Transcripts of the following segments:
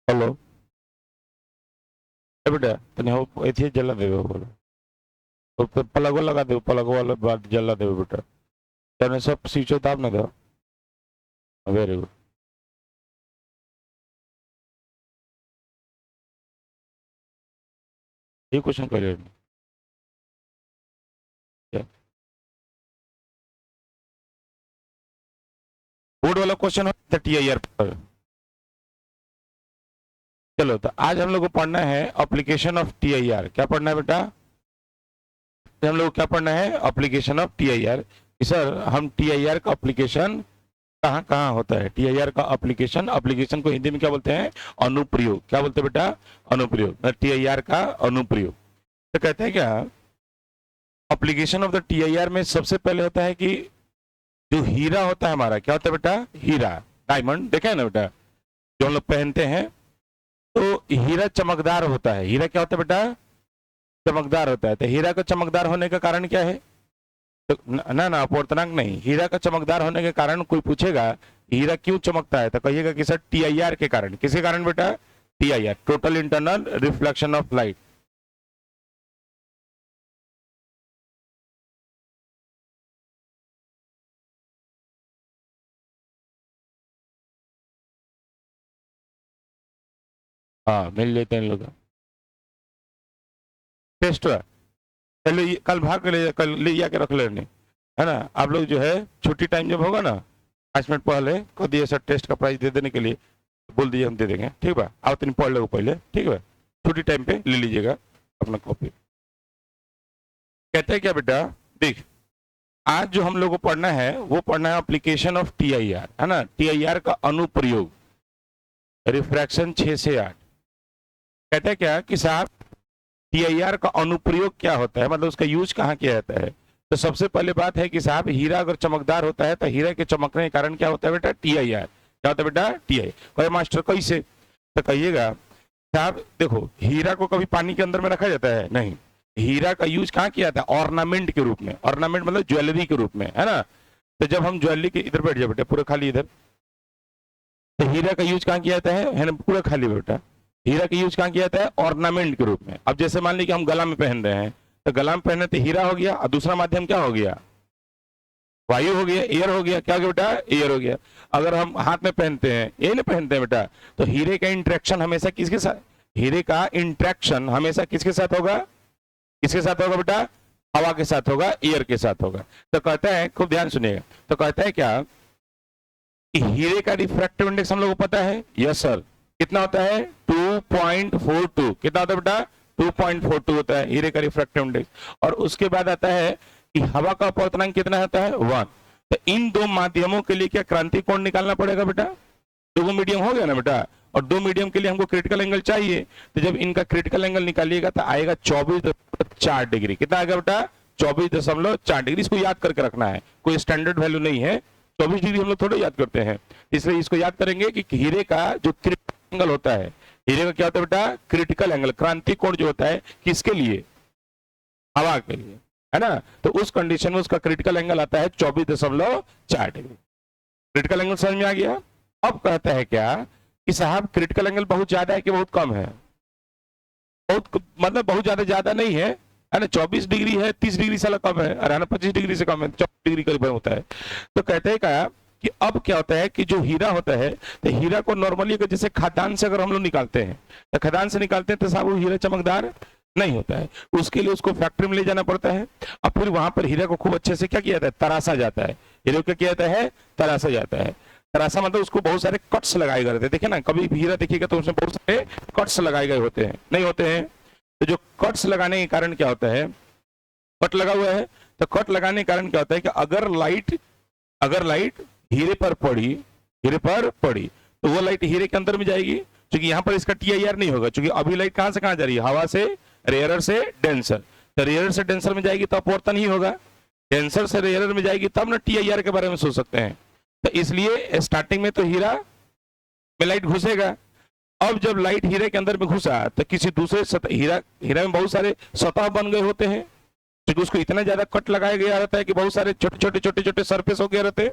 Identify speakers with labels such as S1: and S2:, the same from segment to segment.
S1: Hello बेटा तने हो एथी जला देबे बोलो तो पलगो लगा दे पलगो वाला बात जला देबे बेटा तने सब स्विच दाब ना दो वेरी गुड ये क्वेश्चन क्लियर बोर्ड वाला क्वेश्चन होता है टीआईआर पर। चलो तो आज हम लोग को पढ़ना है एप्लीकेशन ऑफ टीआईआर। क्या पढ़ना है बेटा? हम लोग को क्या पढ़ना है? Application of TIR. सर हम टीआईआर का एप्लीकेशन कहाँ कहाँ होता है? टीआईआर का एप्लीकेशन, एप्लीकेशन को हिंदी में क्या बोलते हैं? अनुप्रयोग। क्या बोलते हैं बेटा? अनुप्रयोग। टीआईआर का अनुप्रयोग। तो कहते हैं क्या एप्लीकेशन ऑफ द टीआईआर में सबसे पहले होता है कि जो हीरा होता है हमारा, क्या होता है बेटा? हीरा, डायमंड। देखा है ना बेटा जो हम लोग पहनते हैं, तो हीरा चमकदार होता है। हीरा क्या होता है बेटा? चमकदार होता है। तो हीरा का चमकदार होने का कारण क्या है? तो ना ना अपूर्णांक नहीं, हीरा का चमकदार होने के कारण कोई पूछेगा हीरा क्यों चमकता है तो कहिएगा कि सर टीआईआर के कारण। किसके कारण बेटा? TIR, total internal reflection of light. हाँ मिल लेते हैं लोग। टेस्ट हुआ? चलो ये कल भाग के ले, कल ले जाके रख लेने, है ना। आप लोग जो है छुट्टी टाइम जब होगा ना 5 मिनट पहले को दिए सर टेस्ट का प्राइस दे देने के लिए, बोल दीजिए हम दे देंगे। ठीक है, आओ तीन पढ़ लो पहले। ठीक है, छुट्टी टाइम पे ले लीजिएगा अपना कॉपी। कहते हैं क्या बेटा? देख आज जो हम लोग को पढ़ना है वो पढ़ना है एप्लीकेशन ऑफ टीआईआर, है ना। टीआईआर का अनुप्रयोग, रिफ्रैक्शन 6 से 8। कहते हैं क्या कि साहब टीआईआर का अनुप्रयोग क्या होता है, मतलब उसका यूज कहाँ किया जाता है। तो सबसे पहले बात है कि साहब हीरा अगर चमकदार होता है तो हीरा के चमकने के कारण क्या होता है बेटा? टीआईआर। क्या होता है बेटा? टीआई। कहे मास्टर कैसे? तो कहिएगा साहब देखो हीरा को कभी पानी के अंदर में रखा जाता है? नहीं। हीरा का यूज कहाँ किया जाता है? ऑर्नामेंट के रूप में। ऑर्नामेंट मतलब ज्वेलरी के रूप में, है ना। तो जब हम ज्वेलरी के, इधर बैठ जाए बेटा पूरा खाली इधर। तो हीरा का यूज कहाँ किया जाता है ना, पूरा खाली बेटा। हीरा का यूज कहाँ किया जाता है? ऑर्नामेंट के रूप में। अब जैसे मान लीजिए हम गला में पहन रहे हैं, तो गला में पहनने तो हीरा हो गया, और दूसरा माध्यम क्या हो गया? वायु हो गया, एयर हो गया। क्या हो गया बेटा? एयर हो गया। अगर हम हाथ में पहनते हैं, ये नहीं पहनते हैं बेटा, तो हीरे का इंट्रैक्शन हमेशा किसके साथ? हीरे का इंट्रैक्शन हमेशा किसके साथ होगा? किसके साथ होगा बेटा? हवा के साथ होगा, एयर के साथ होगा। तो कहता है, खूब ध्यान सुनिएगा, तो कहता है क्या कि हीरे का रिफ्रैक्टिव इंडेक्स हम लोग को पता है। Yes sir. कितना होता है? 2.42। कितना होता है बेटा? 2.42 होता है हीरे का रिफ्रैक्टिव इंडेक्स। और उसके बाद आता है कि हवा का अपवर्तनांक कितना होता है? 1। तो इन दो माध्यमों के लिए क्या क्रांति कोण निकालना पड़ेगा बेटा? दो मीडियम हो गया ना बेटा, और दो मीडियम के लिए हमको क्रिटिकल एंगल चाहिए। तो जब इनका क्रिटिकल एंगल निकालिएगा तो आएगा 24.4 डिग्री। कितना आएगा बेटा? 24.4 डिग्री। इसको याद करके रखना है, कोई स्टैंडर्ड वैल्यू नहीं है। 24 डिग्री हम लोग थोड़े याद करते हैं, इसलिए इसको याद करेंगे कि हीरे का जो क्रिटिकल एंगल होता है, हीरे का क्या होता है बेटा? क्रिटिकल एंगल, क्रांति कोण जो होता है किसके लिए? हवा के लिए, है ना। तो उस कंडीशन में उसका क्रिटिकल एंगल आता है 24.4 डिग्री। क्रिटिकल एंगल समझ में आ गया? अब कहता है क्या कि साहब क्रिटिकल एंगल बहुत ज्यादा है कि बहुत कम है? बहुत मतलब बहुत ज्यादा नहीं है, है ना। 24 डिग्री है, 30 डिग्री से कम है, और है ना 25 डिग्री से कम है, 24 डिग्री करीब होता है। तो कहते हैं क्या कि अब क्या होता है कि जो हीरा होता है, तो हीरा को नॉर्मली अगर जैसे खदान से अगर हम लोग निकालते हैं, तो खदान से निकालते हैं तो साहब वो हीरा चमकदार नहीं होता है। उसके लिए उसको फैक्ट्री में ले जाना पड़ता है, और फिर वहां पर हीरा को खूब अच्छे से क्या किया जाता है? तराशा जाता है। हीरे को क्या किया जाता है? तराशा जाता है। तराशा मतलब उसको बहुत सारे कट्स लगाए गए रहते हैं। देखिए ना, कभी भी हीरा देखिएगा तो उसमें बहुत सारे कट्स लगाए गए होते हैं, नहीं होते हैं? तो जो कट्स लगाने के कारण क्या होता है, कट लगा हुआ है, तो कट लगाने के कारण क्या होता है कि अगर लाइट हीरे पर पड़ी तो वो लाइट हीरे के अंदर में जाएगी, क्योंकि यहाँ पर इसका टीआईआर नहीं होगा, क्योंकि अभी लाइट कहाँ से कहाँ जा रही है? हवा से रेयरर से डेंसर। तो रेयरर से डेंसर में जाएगी तो अपवर्तन ही होगा, डेंसर से रेयरर में जाएगी तब ना टीआईआर के बारे में सोच सकते हैं। तो इसलिए स्टार्टिंग में तो हीरा में लाइट घुसेगा। अब जब लाइट हीरे के अंदर में घुसा तो किसी दूसरे हीरा में बहुत सारे सतह बन गए होते हैं, क्योंकि उसको इतना ज्यादा कट लगाया गया रहता है कि बहुत सारे छोटे छोटे सरफेस हो गए रहते हैं।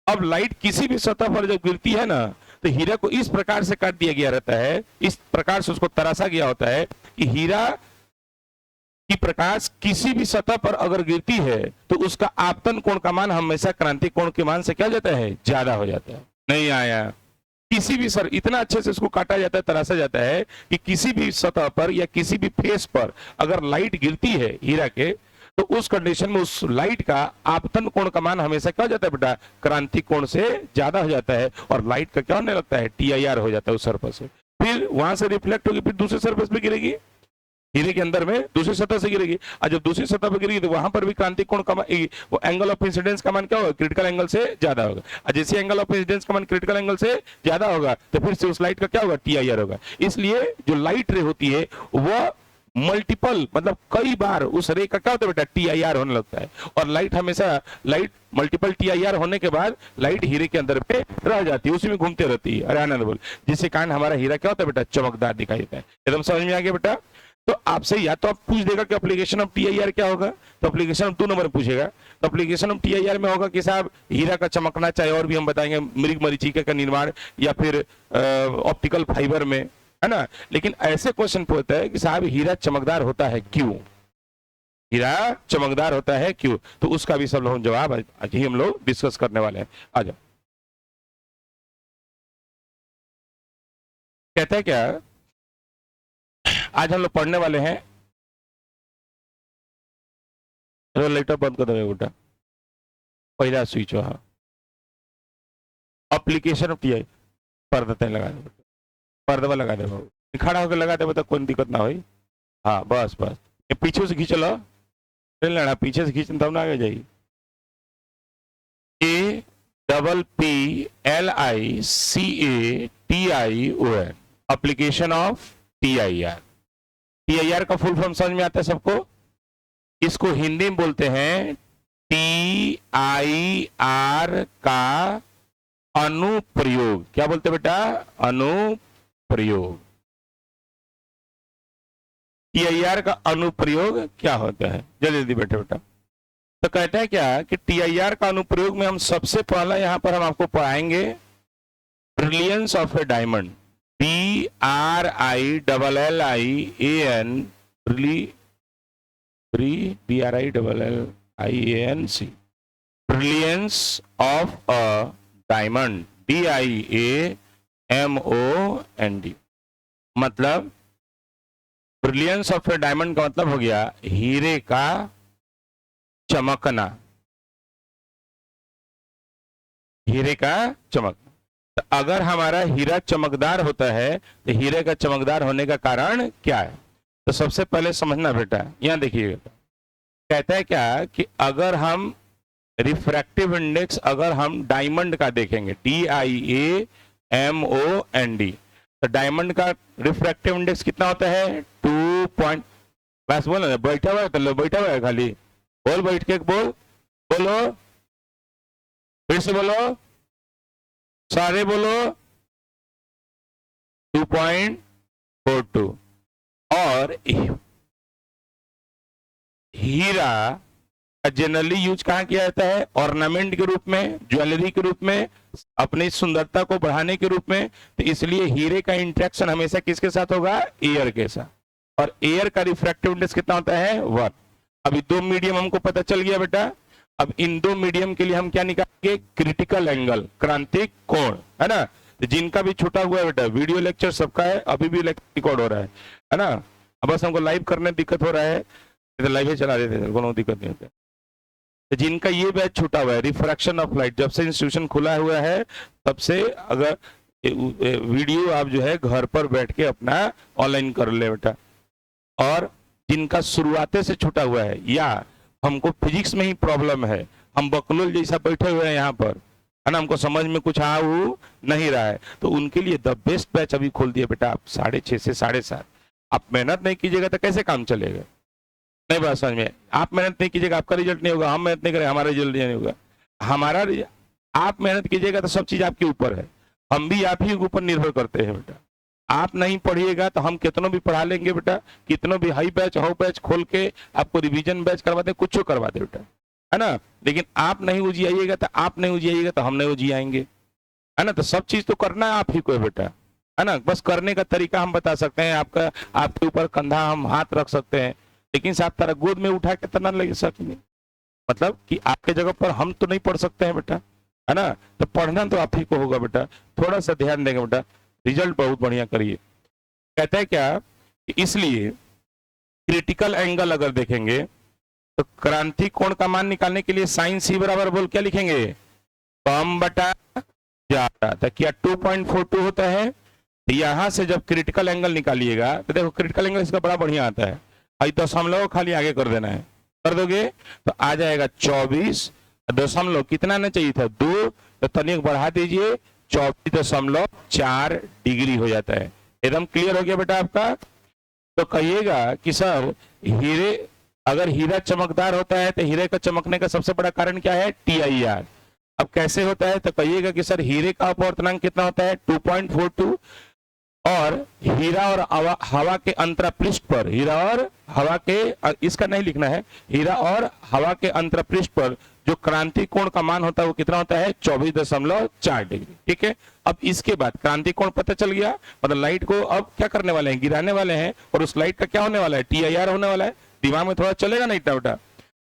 S1: अब लाइट किसी भी सतह पर जब गिरती है ना, तो हीरा को इस प्रकार से काट दिया गया रहता है, इस प्रकार से उसको तराशा गया होता है कि हीरा की प्रकाश किसी भी सतह पर अगर गिरती है तो उसका आपतन कोण का मान हमेशा क्रांतिक कोण के मान से क्या हो जाता है, ज्यादा हो जाता है। नहीं आया, किसी भी सर इतना अच्छे से इसको काटा जाता है, तराशा जाता है कि किसी भी सतह पर या किसी भी फेस पर अगर लाइट गिरती है हीरा के, तो उस कंडीशन में उस लाइट का आपतन कोण का मान हमेशा क्या हो जाता है बेटा, क्रांतिक कोण से ज्यादा हो जाता है, और लाइट का क्या होने लगता है, TIR हो जाता है उस सरफेस से। फिर वहां से रिफ्लेक्ट होगी, फिर दूसरे सरफेस पे गिरेगी, हीरे के अंदर में दूसरी सतह से गिरेगी, और जब दूसरी सतह पर गिरेगी तो वहां पर भी क्रांतिक कोण का वो एंगल ऑफ इंसिडेंस का मान क्या होगा, क्रिटिकल एंगल से ज्यादा होगा, और जैसे एंगल ऑफ इंसिडेंस का मान क्रिटिकल एंगल से ज्यादा होगा तो फिर से उस लाइट का क्या होगा, TIR होगा। इसलिए जो लाइट रे होती है वह मल्टीपल मतलब कई बार उस रे का क्या होता है बेटा, TIR होने लगता है, और लाइट हमेशा लाइट मल्टीपल TIR होने के बाद लाइट हीरे के अंदर पे रह जाती है, उसी में घूमते रहती है। अरे आनंद बोल, जिसके कारण हमारा हीरा क्या होता है बेटा, चमकदार दिखाई देता है। एकदम समझ में आ गया बेटा। तो आपसे या तो आप पूछ देगा कि एप्लीकेशन ऑफ TIR क्या होगा, तो एप्लीकेशन ऑफ 2 नंबर पूछेगा, तो एप्लीकेशन ऑफ TIR में होगा कि साहब हीरा का चमकना, चाहे और भी हम बताएंगे मृग मरीचिका का निर्माण या फिर ऑप्टिकल फाइबर में, है ना। लेकिन ऐसे क्वेश्चन पूछता है कि साहब हीरा चमकदार होता है क्यों, हीरा चमकदार होता है क्यों, तो उसका भी सब लोग जवाब आज ही हम लोग डिस्कस करने वाले हैं। आ जाओ, कहता है क्या, आज हम लोग पढ़ने वाले हैं, लाइटर बंद कर दो बेटा, पहला स्विच हो, हाँ, एप्लीकेशन ऑफ TIR, पर्दा लगा दे, पर्दा लगा दे, खड़ा होकर लगा दे, कोई दिक्कत ना हो। हाँ बस बस, ये पीछे से खींच लो, लेना पीछे से खींचना तब ना आगे जाइए। APPLICATION, application of TIR। TIR का फुल फॉर्म समझ में आता है सबको, इसको हिंदी में बोलते हैं TIR का अनुप्रयोग। क्या बोलते बेटा, अनुप्रयोग। TIR का अनुप्रयोग क्या होता है, जल्दी जल्दी बैठे बेटा। तो कहते हैं क्या कि TIR का अनुप्रयोग में हम सबसे पहला यहां पर हम आपको पढ़ाएंगे brilliance of A diamond, BRILLIAN, BRILLIANC, brilliance of a diamond, DIAMOND। मतलब ब्रिलियंस ऑफ ए डायमंड का मतलब हो गया हीरे का चमकना, हीरे का चमक। तो अगर हमारा हीरा चमकदार होता है तो हीरे का चमकदार होने का कारण क्या है, तो सबसे पहले समझना बेटा, यहां देखिएगा, कहता है क्या कि अगर हम रिफ्रैक्टिव इंडेक्स अगर हम डायमंड का देखेंगे, DIAMOND, तो डायमंड का रिफ्रैक्टिव इंडेक्स कितना होता है, 2. बस बोलो, बैठा हुआ है तो लो, बैठा हुआ है खाली, बोल बैठ के बोल, बोलो फिर से बोलो, सारे बोलो, 2.42। और हीरा का जनरली यूज कहाँ किया जाता है, ऑर्नामेंट के रूप में, ज्वेलरी के रूप में, अपनी सुंदरता को बढ़ाने के रूप में। तो इसलिए हीरे का इंटरेक्शन हमेशा किसके साथ होगा, एयर के साथ, और एयर का रिफ्रैक्टिव इंडेक्स कितना होता है, 1। अभी 2 मीडियम हमको पता चल गया बेटा। अब इन 2 मीडियम के लिए हम क्या निकालेंगे, क्रिटिकल एंगल, क्रांतिक कोण, है ना। तो जिनका भी छूटा हुआ है बेटा, वीडियो लेक्चर सबका है, अभी भी लेक्चर रिकॉर्ड हो रहा है ना। अब बस हमको लाइव करने दिक्कत हो रहा है, तो लाइव ही चला देते हैं, कोनो दिक्कत नहीं होता। तो जिनका ये बैच छूटा हुआ है, रिफ्रैक्शन ऑफ लाइट, जब से इंस्टीट्यूशन खुला हुआ है तब से अगर वीडियो आप जो है घर पर बैठ के अपना ऑनलाइन कर ले बेटा। और जिनका शुरुआते से छूटा हुआ है, या हमको फिजिक्स में ही प्रॉब्लम है, हम बकलोल जैसा बैठे हुए हैं यहाँ पर, है ना, हमको समझ में कुछ आ नहीं रहा है, तो उनके लिए द बेस्ट बैच अभी खोल दिया बेटा। आप 6:30 से 7:30 आप मेहनत नहीं कीजिएगा तो कैसे काम चलेगा, नहीं बात समझ में। आप मेहनत नहीं कीजिएगा आपका रिजल्ट नहीं होगा, हम मेहनत नहीं करेंगे हमारा रिजल्ट नहीं होगा। हमारा आप मेहनत कीजिएगा तो सब चीज आपके ऊपर है, हम भी आप ही के ऊपर निर्भर करते हैं बेटा। आप नहीं पढ़िएगा तो हम कितनों भी पढ़ा लेंगे बेटा, कितनों भी हाई बैच हाउ बैच खोल के आपको रिवीजन बैच करवा दे, कुछ करवा दे बेटा, है ना। लेकिन आप नहीं उजियाइएगा तो हम नहीं उजियाएंगे, है ना। तो सब चीज तो करना है आप ही को है बेटा, है ना। बस करने का तरीका हम बता सकते हैं, आपका आपके ऊपर कंधा हम हाथ रख सकते हैं, लेकिन साहब तारा गोद में उठा के तो ना ले सकेंगे, मतलब कि आपके जगह पर हम तो नहीं पढ़ सकते हैं बेटा, है ना। तो पढ़ना तो आप ही को होगा बेटा, थोड़ा सा ध्यान देंगे बेटा, रिजल्ट बहुत बढ़िया करिए। कहता है क्या कि इसलिए क्रिटिकल एंगल अगर देखेंगे तो क्रांति कोण का मान निकालने के लिए साइन सी बराबर बोल क्या लिखेंगे, कम बटा ज्यादा। तो क्या 2.42 होता है। तो यहां से जब क्रिटिकल एंगल निकालिएगा तो देखो क्रिटिकल एंगल इसका बड़ा बढ़िया आता है, आई दशमलव खाली आगे कर देना है, कर दोगे तो आ जाएगा 24 दशमलव कितना आना चाहिए था 2, तो तनिक बढ़ा दीजिए 24.4 डिग्री हो जाता है। एकदम क्लियर हो गया बेटा आपका। तो कहिएगा कि सर हीरे, अगर हीरा चमकदार होता है तो हीरे का चमकने का सबसे बड़ा कारण क्या है, TIR। अब कैसे होता है, तो कहिएगा कि सर हीरे का अपवर्तनांक कितना होता है 2.42, और हीरा और हवा के अंतरपृष्ठ पर, हीरा और हवा के, इसका नहीं लिखना है, हीरा और हवा के अंतरपृष्ठ पर जो क्रांति कोण का मान होता है वो कितना होता है 24.4 डिग्री। ठीक है, अब इसके बाद क्रांति कोण पता चल गया, मतलब लाइट को अब क्या करने वाले हैं, गिराने वाले हैं, और उस लाइट का क्या होने वाला है, TIR होने वाला है। दिमाग में थोड़ा चलेगा ना इतना बेटा।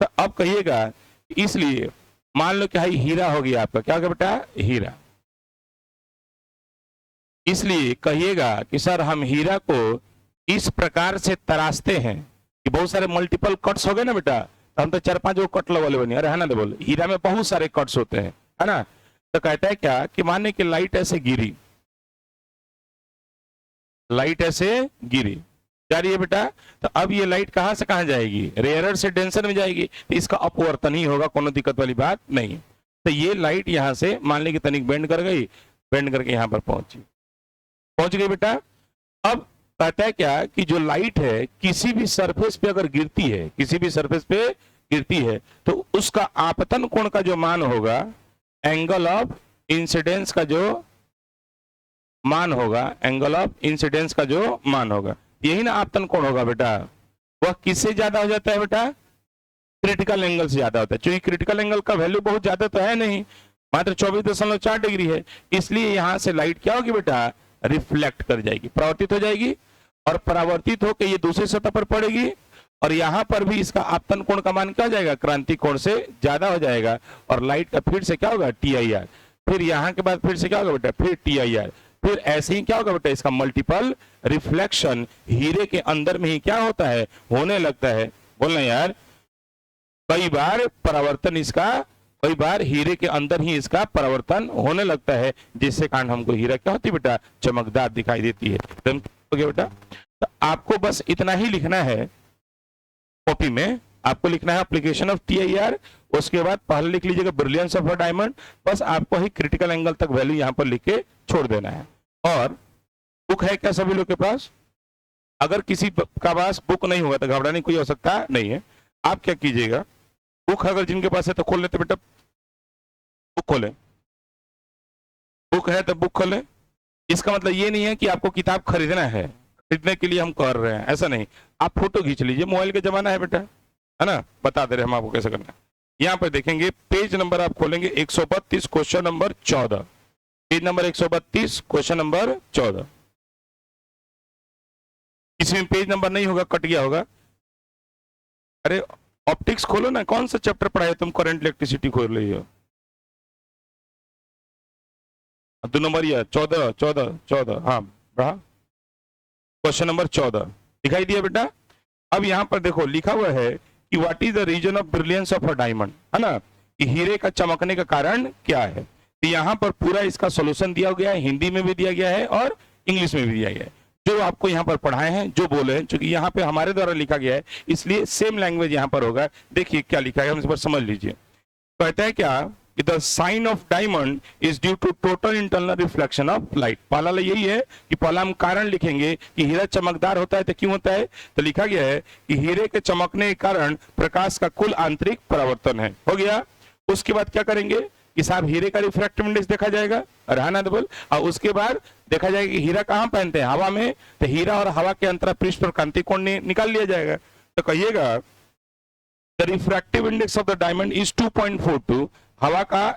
S1: तो अब कहिएगा इसलिए मान लो कि भाई हीरा हो गया आपका, क्या हो गया बेटा, हीरा। इसलिए कहिएगा कि सर हम हीरा को इस प्रकार से तराशते हैं कि बहुत सारे मल्टीपल कट्स हो गए ना बेटा, तो हम तो 4-5 वो कट वाले बने, अरे है ना, बोल हीरा में बहुत सारे कट्स होते हैं, है ना। तो कहता है क्या कि मानने की लाइट ऐसे गिरी, लाइट ऐसे गिरी जा रही है बेटा, तो अब ये लाइट कहां से कहां जाएगी, रेयरर से डेंसर में जाएगी, तो इसका अपवर्तन ही होगा, कोनो दिक्कत वाली बात नहीं। तो ये लाइट यहां से मान ली कि तनिक बेंड कर गई, बेंड करके यहां पर पहुंच गई बेटा। अब कहता है क्या कि जो लाइट है किसी भी सरफेस पे अगर गिरती है, किसी भी सरफेस पे गिरती है, तो उसका आपतन कोण का जो मान होगा, एंगल ऑफ इंसिडेंस का जो मान होगा, एंगल ऑफ इंसिडेंस का जो मान होगा, यही ना आपतन कोण होगा बेटा, वह किससे ज्यादा हो जाता है बेटा, क्रिटिकल एंगल से ज्यादा होता है। क्योंकि क्रिटिकल एंगल का वैल्यू बहुत ज्यादा तो है नहीं, मात्र 24.4 डिग्री है, इसलिए यहां से लाइट क्या होगी बेटा, रिफ्लेक्ट कर जाएगी, परावर्तित हो जाएगी, और परावर्तित होकर ये दूसरी सतह पर पड़ेगी, और यहां पर भी इसका आपतन कोण का मान क्या हो जाएगा, क्रांति कोण से ज्यादा हो जाएगा, और लाइट का फिर से क्या होगा, TIR, फिर यहां के बाद फिर से क्या होगा बेटा, फिर TIR, फिर ऐसे ही क्या होगा बेटा, इसका मल्टीपल रिफ्लेक्शन हीरे के अंदर में ही क्या होता है, होने लगता है। बोलना यार, कई बार परावर्तन इसका, कई बार हीरे के अंदर ही इसका परावर्तन होने लगता है, जिससे कारण हमको हीरा क्या होती है बेटा, चमकदार दिखाई देती है। हो गया बेटा। तो आपको बस इतना ही लिखना है, कॉपी में आपको लिखना है एप्लीकेशन ऑफ TIR, उसके बाद पहले लिख लीजिएगा ब्रिलियंस ऑफ अ डायमंड, बस आपको ही क्रिटिकल एंगल तक वैल्यू यहां पर लिख के छोड़ देना है। और बुक है क्या सभी लोग के पास, अगर किसी का पास बुक नहीं होगा तो घबराने की कोई आवश्यकता नहीं है। आप क्या कीजिएगा, बुक अगर जिनके पास है तो खोल लेते बेटा, बुक खोले, बुक है तो बुक खोले। इसका मतलब ये नहीं है कि आपको किताब खरीदना है, खरीदने के लिए हम कर रहे हैं, ऐसा नहीं। आप फोटो खींच लीजिए, मोबाइल का जमाना है बेटा, है ना, बता दे रहे हम आपको कैसे करना है। यहाँ पर देखेंगे पेज नंबर आप खोलेंगे 132 question number 14, page number 132 question number 14। इसमें पेज नंबर नहीं होगा, कट गया होगा। अरे ऑप्टिक्स खोलो ना, कौन सा चैप्टर पढ़ाया तुम, करंट इलेक्ट्रिसिटी खोल रही हो, 2 नंबर ये 14, हाँ बढ़ा, क्वेश्चन नंबर 14 दिखाई दिया बेटा। अब यहाँ पर देखो लिखा हुआ है कि what is the reason of brilliance of a diamond, है ना, कि हीरे का चमकने का कारण क्या है। तो यहाँ पर पूरा इसका सॉल्यूशन दिया गया है, हिंदी में भी दिया गया है और इंग्लिश में भी दिया गया है, जो आपको यहाँ पर पढ़ाए हैं, जो बोले हैं, क्योंकि यहाँ पे हमारे द्वारा लिखा गया है इसलिए सेम लैंग्वेज यहाँ पर होगा। देखिए क्या लिखा है, हम इस पर समझ लीजिए। कहता है क्या, the shine of diamond is due to total internal reflection of light. पहला यही है कि पहला हम कारण लिखेंगे कि हीरा चमकदार होता है तो क्यों होता है, तो लिखा गया है कि हीरे के चमकने के कारण प्रकाश का कुल आंतरिक परावर्तन है, हो गया। उसके बाद क्या करेंगे कि साहब हीरे का रिफ्रैक्टिव इंडेक्स देखा जाएगा, रहना बोल, और उसके बाद देखा जाएगा कि हीरा कहाँ पहनते हैं, हवा में, तो हीरा और हवा के अंतरपृष्ठ पर क्रांति कोण निकाल लिया जाएगा। तो कहिएगा the refractive index of the diamond is 2.42, हवा का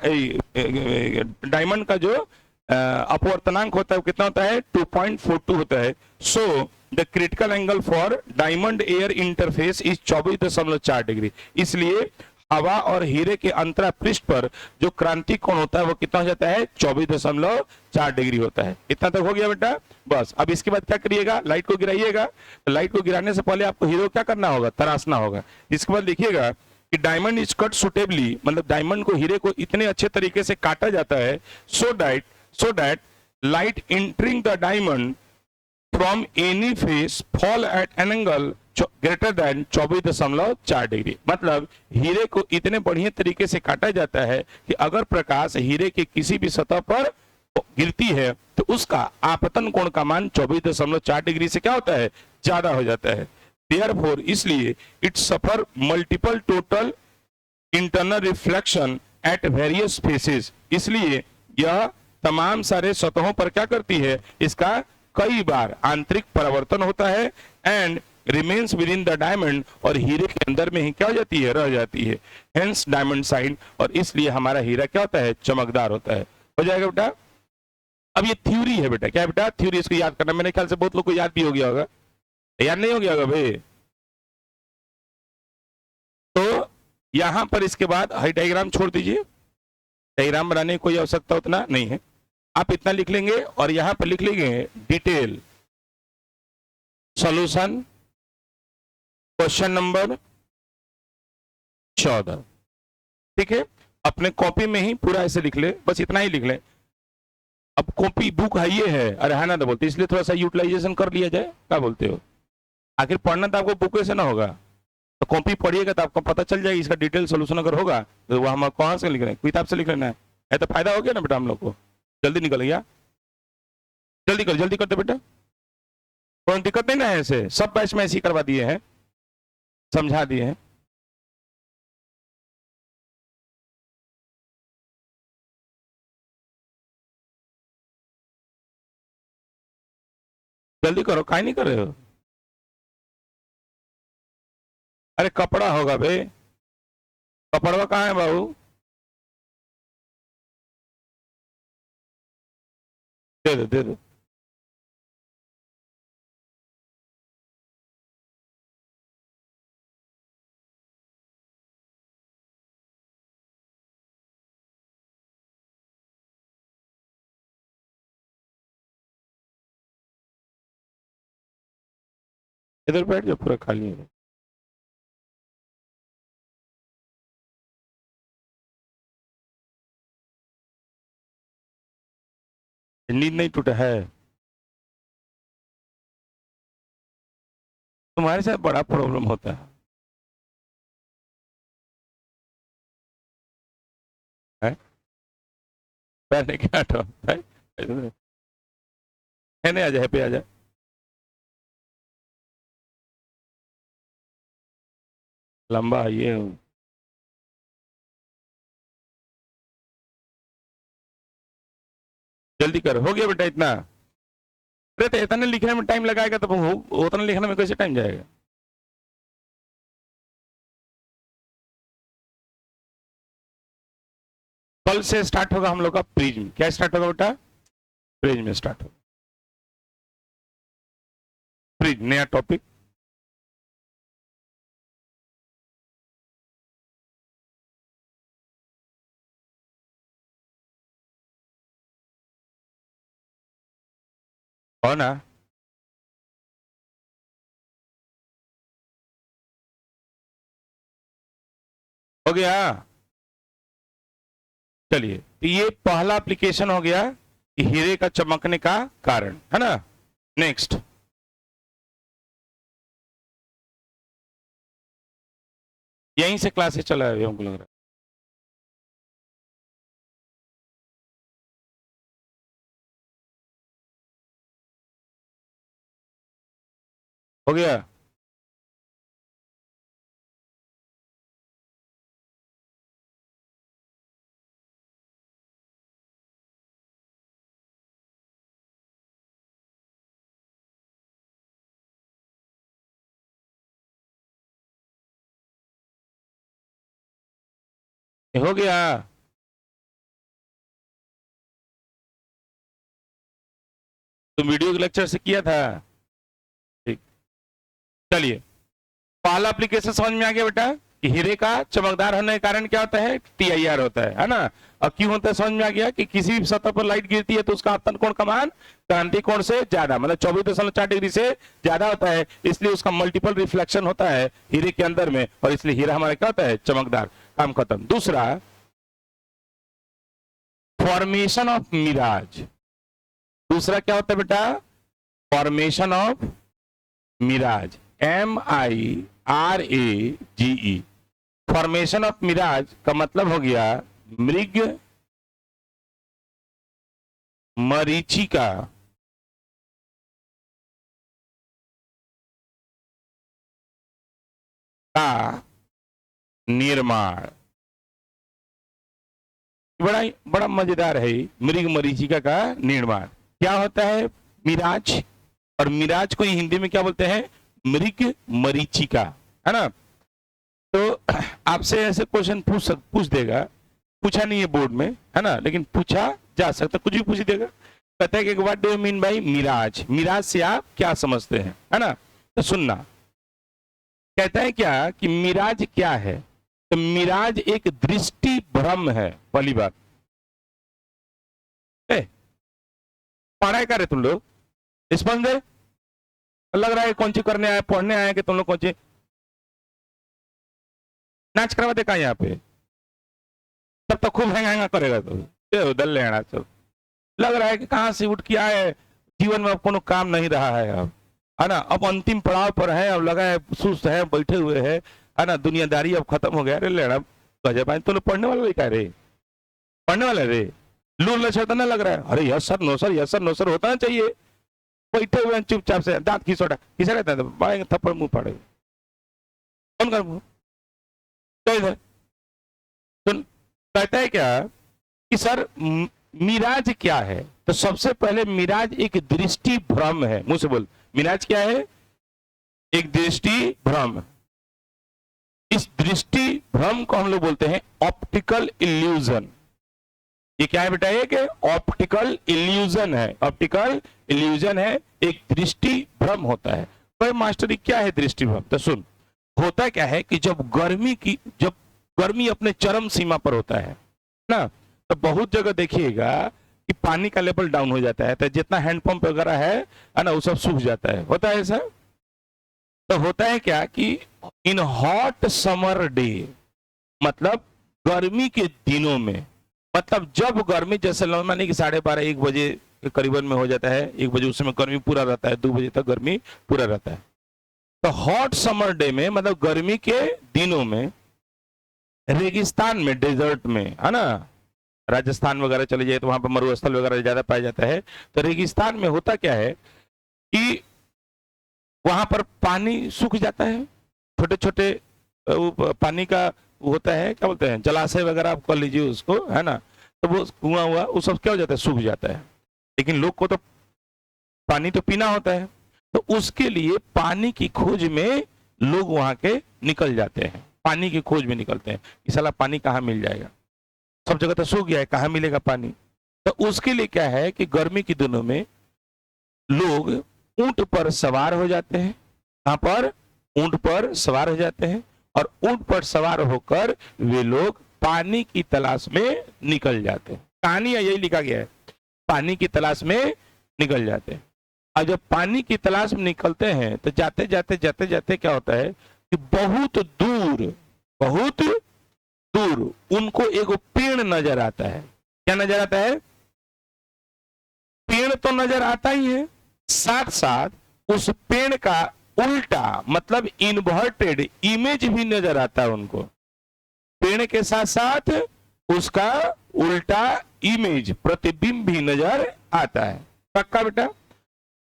S1: डायमंड का जो अपवर्तनांक होता है वो कितना होता है 2.42 होता है। So the critical angle for diamond air interface is 24.4 degree. इसलिए हवा और हीरे के अंतरा पृष्ठ पर जो क्रांति कोण होता है वो कितना हो जाता है 24.4 डिग्री होता है। इतना तक हो गया बेटा। बस अब इसके बाद क्या करिएगा, लाइट को गिराइएगा। तो लाइट को गिराने से पहले आपको हीरे को क्या करना होगा, तराशना होगा। इसके बाद देखिएगा कि डायमंड इज कट सुटेबली, मतलब डायमंड को, हीरे को इतने अच्छे तरीके से काटा जाता है so that light entering the diamond from any face fall at an angle greater than 24.4 degree. मतलब हीरे को इतने बढ़िया तरीके से काटा जाता है कि अगर प्रकाश हीरे के किसी भी सतह पर गिरती है तो उसका आपतन कोण का मान 24.4 डिग्री से क्या होता है, ज्यादा हो जाता है। Therefore, इसलिए it suffer multiple total internal reflection at various faces. इसलिए यह तमाम सारे सतहों पर क्या करती है, इसका कई बार आंतरिक परावर्तन होता है and remains with in the diamond, और हीरे के अंदर में ही क्या हो जाती है, रह जाती है। हेंस डायमंड साइन, और इसलिए हमारा हीरा क्या होता है, चमकदार होता है। हो जाएगा बेटा। अब ये थ्योरी है बेटा, क्या है बेटा, थ्योरी। इसको याद करना, मेरे ख्याल से बहुत लोग को याद भी हो गया होगा, याद नहीं हो गया होगा भाई। तो यहां पर इसके बाद हाई डायग्राम छोड़ दीजिए, डायग्राम बनाने की कोई आवश्यकता उतना नहीं है। आप इतना लिख लेंगे और यहां पर लिख लेंगे डिटेल सॉल्यूशन क्वेश्चन नंबर 14। ठीक है, अपने कॉपी में ही पूरा ऐसे लिख ले, बस इतना ही लिख ले। अब कॉपी बुक है ये है, अरे है ना तो बोलते, इसलिए थोड़ा सा यूटिलाइजेशन कर लिया जाए, क्या बोलते हो। आखिर पढ़ना तो आपको बुक से ना होगा, तो कॉपी पढ़िएगा तो आपको पता चल जाएगा। इसका डिटेल सोल्यूशन अगर होगा तो वो हम कहाँ से लिख रहे हैं, किताब से लिख लेना है तो फायदा हो गया ना बेटा हम लोग को। जल्दी निकल गया, जल्दी करते बेटा, कोई दिक्कत नहीं ना है। ऐसे सब बैच में ऐसे ही करवा दिए हैं, समझा दिए हैं। जल्दी करो, काहे नहीं कर रहे हो। अरे कपड़ा होगा बे, कपड़वा कहाँ है बाबू, दे दो दे दो। इधर बैठ जाओ, पूरा खाली है। नींद नहीं टूटा है तुम्हारे साथ, बड़ा प्रॉब्लम होता है। पहले क्या हटो है नहीं, आ जाए पे आ जाए। लंबा ये जल्दी कर, हो गया बेटा इतना। अरे तो इतने लिखने में टाइम लगाएगा तो उतना लिखने में कैसे टाइम जाएगा। कल से स्टार्ट होगा हम लोग का प्रिज्म। क्या स्टार्ट होगा बेटा, प्रिज्म स्टार्ट होगा। प्रिज्म नया टॉपिक। हो ना, हो गया। चलिए, तो ये पहला एप्लीकेशन हो गया कि हीरे का चमकने का कारण, है ना। नेक्स्ट, यहीं से क्लासेस चला है हमको लग रहा है। हो गया। हो गया। तुम वीडियो लेक्चर से किया था। ठीक, चलिए पहला एप्लीकेशन समझ में आ गया बेटा कि हीरे का चमकदार होने के कारण क्या होता है, TIR होता है ना। और क्यों होता है समझ में आ गया कि किसी भी सतह पर लाइट गिरती है तो उसका आपतन कोण का मान क्रांति कोण से ज्यादा, मतलब 24.4 डिग्री से ज्यादा होता है, इसलिए उसका मल्टीपल रिफ्लेक्शन होता है हीरे के अंदर में, और इसलिए हीरा हमारा क्या होता है, चमकदार। काम खत्म। दूसरा, फॉर्मेशन ऑफ मिराज। दूसरा क्या होता है बेटा, formation of mirage, MIRAGE। Formation of mirage का मतलब हो गया मृग मरीचिका का निर्माण। बड़ा मजेदार है मृग मरीचिका का निर्माण। क्या होता है मिराज, और मिराज को हिंदी में क्या बोलते हैं, मृग मरीचिका, है ना। तो आपसे ऐसे क्वेश्चन पूछ देगा, पूछा नहीं है बोर्ड में, है ना, लेकिन पूछा जा सकता, कुछ भी पूछ देगा। कहता है कि what do you mean by mirage, mirage से आप क्या समझते हैं, है ना। तो सुनना, कहता है क्या कि मिराज क्या है, तो मिराज एक दृष्टि भ्रम है। पहली बात, पढ़ाई कर रहे तुम लोग, स्पंज दे, लग रहा है कौन सी करने आए, पढ़ने आए कि तुम लोग कौन सी नाच करवा दे का यहाँ पे, तब तो खूब हैंगा करेगा। तो उधर ले आना, सब लग रहा है कि कहाँ से उठ के आए, जीवन में अब कोनो काम नहीं रहा है अब, है ना, अब अंतिम पड़ाव पर है, अब लगा है सुस्त है, बैठे हुए है ना, दुनियादारी अब खत्म हो गया। अरे लेना गजब भाई, तो पढ़ने वाला लिखा रे, पढ़ने वाला रे, लूर लक्षण तो ना लग रहा है। अरे yes sir no sir, yes sir no sir होता ना चाहिए। बैठे हुए चुपचाप से दांत खिसोटा किसे रहता है, बाएं थप्पड़ मुंह पड़े, कौन कर मुंह तो इधर सुन। कहता है क्या कि सर मिराज क्या है, तो सबसे पहले मिराज एक दृष्टि भ्रम है। मुंह से बोल, मिराज क्या है, एक दृष्टि भ्रम। इस दृष्टि भ्रम को हम लोग बोलते हैं ऑप्टिकल इल्यूजन। ये क्या है बेटा, एक ऑप्टिकल इल्यूजन है, ऑप्टिकल इल्यूजन है, एक दृष्टि भ्रम होता है। तो मास्टर क्या है दृष्टि भ्रम, तो सुन, होता क्या है कि जब गर्मी अपने चरम सीमा पर होता है ना, तो बहुत जगह देखिएगा कि पानी का लेवल डाउन हो जाता है, तो जितना हैंडपंप वगैरह है ना, वो सब सूख जाता है, होता है ऐसा। तो होता है क्या कि इन हॉट समर डे, मतलब गर्मी के दिनों में, मतलब जब गर्मी जैसे माने कि 12:30 1 बजे के करीबन में हो जाता है, 1 बजे उस समय गर्मी पूरा रहता है, 2 बजे तक गर्मी पूरा रहता है। तो हॉट समर डे में, मतलब गर्मी के दिनों में, रेगिस्तान में, डेजर्ट में, है ना, राजस्थान वगैरह चले जाए तो वहां पर मरुस्थल वगैरह ज्यादा पाया जाता है। तो रेगिस्तान में होता क्या है कि वहां पर पानी सूख जाता है, छोटे छोटे पानी का होता है, क्या बोलते हैं, जलाशय वगैरह आप कर लीजिए उसको, है ना, तो वो कुआं हुआ वो सब क्या हो जाता है, सूख जाता है। लेकिन लोग को तो पानी तो पीना होता है, तो उसके लिए पानी की खोज में लोग वहां के निकल जाते हैं, पानी की खोज में निकलते हैं कि साला पानी कहाँ मिल जाएगा, सब जगह तो सूख गया है, कहाँ मिलेगा पानी। तो उसके लिए क्या है कि गर्मी के दिनों में लोग ऊंट पर सवार हो जाते हैं, कहां पर, ऊंट पर सवार हो जाते हैं, और ऊंट पर सवार होकर वे लोग पानी की तलाश में निकल जाते हैं। कहानी यही लिखा गया है, पानी की तलाश में निकल जाते हैं। और जब पानी की तलाश में निकलते हैं तो जाते जाते जाते जाते क्या होता है कि बहुत दूर उनको एक पेड़ नजर आता है। क्या नजर आता है, पेड़ तो नजर आता ही है, साथ साथ उस पेड़ का उल्टा, मतलब इन्वर्टेड इमेज भी नजर आता है उनको। पेड़ के साथ साथ उसका उल्टा इमेज, प्रतिबिंब भी नजर आता है। पक्का बेटा।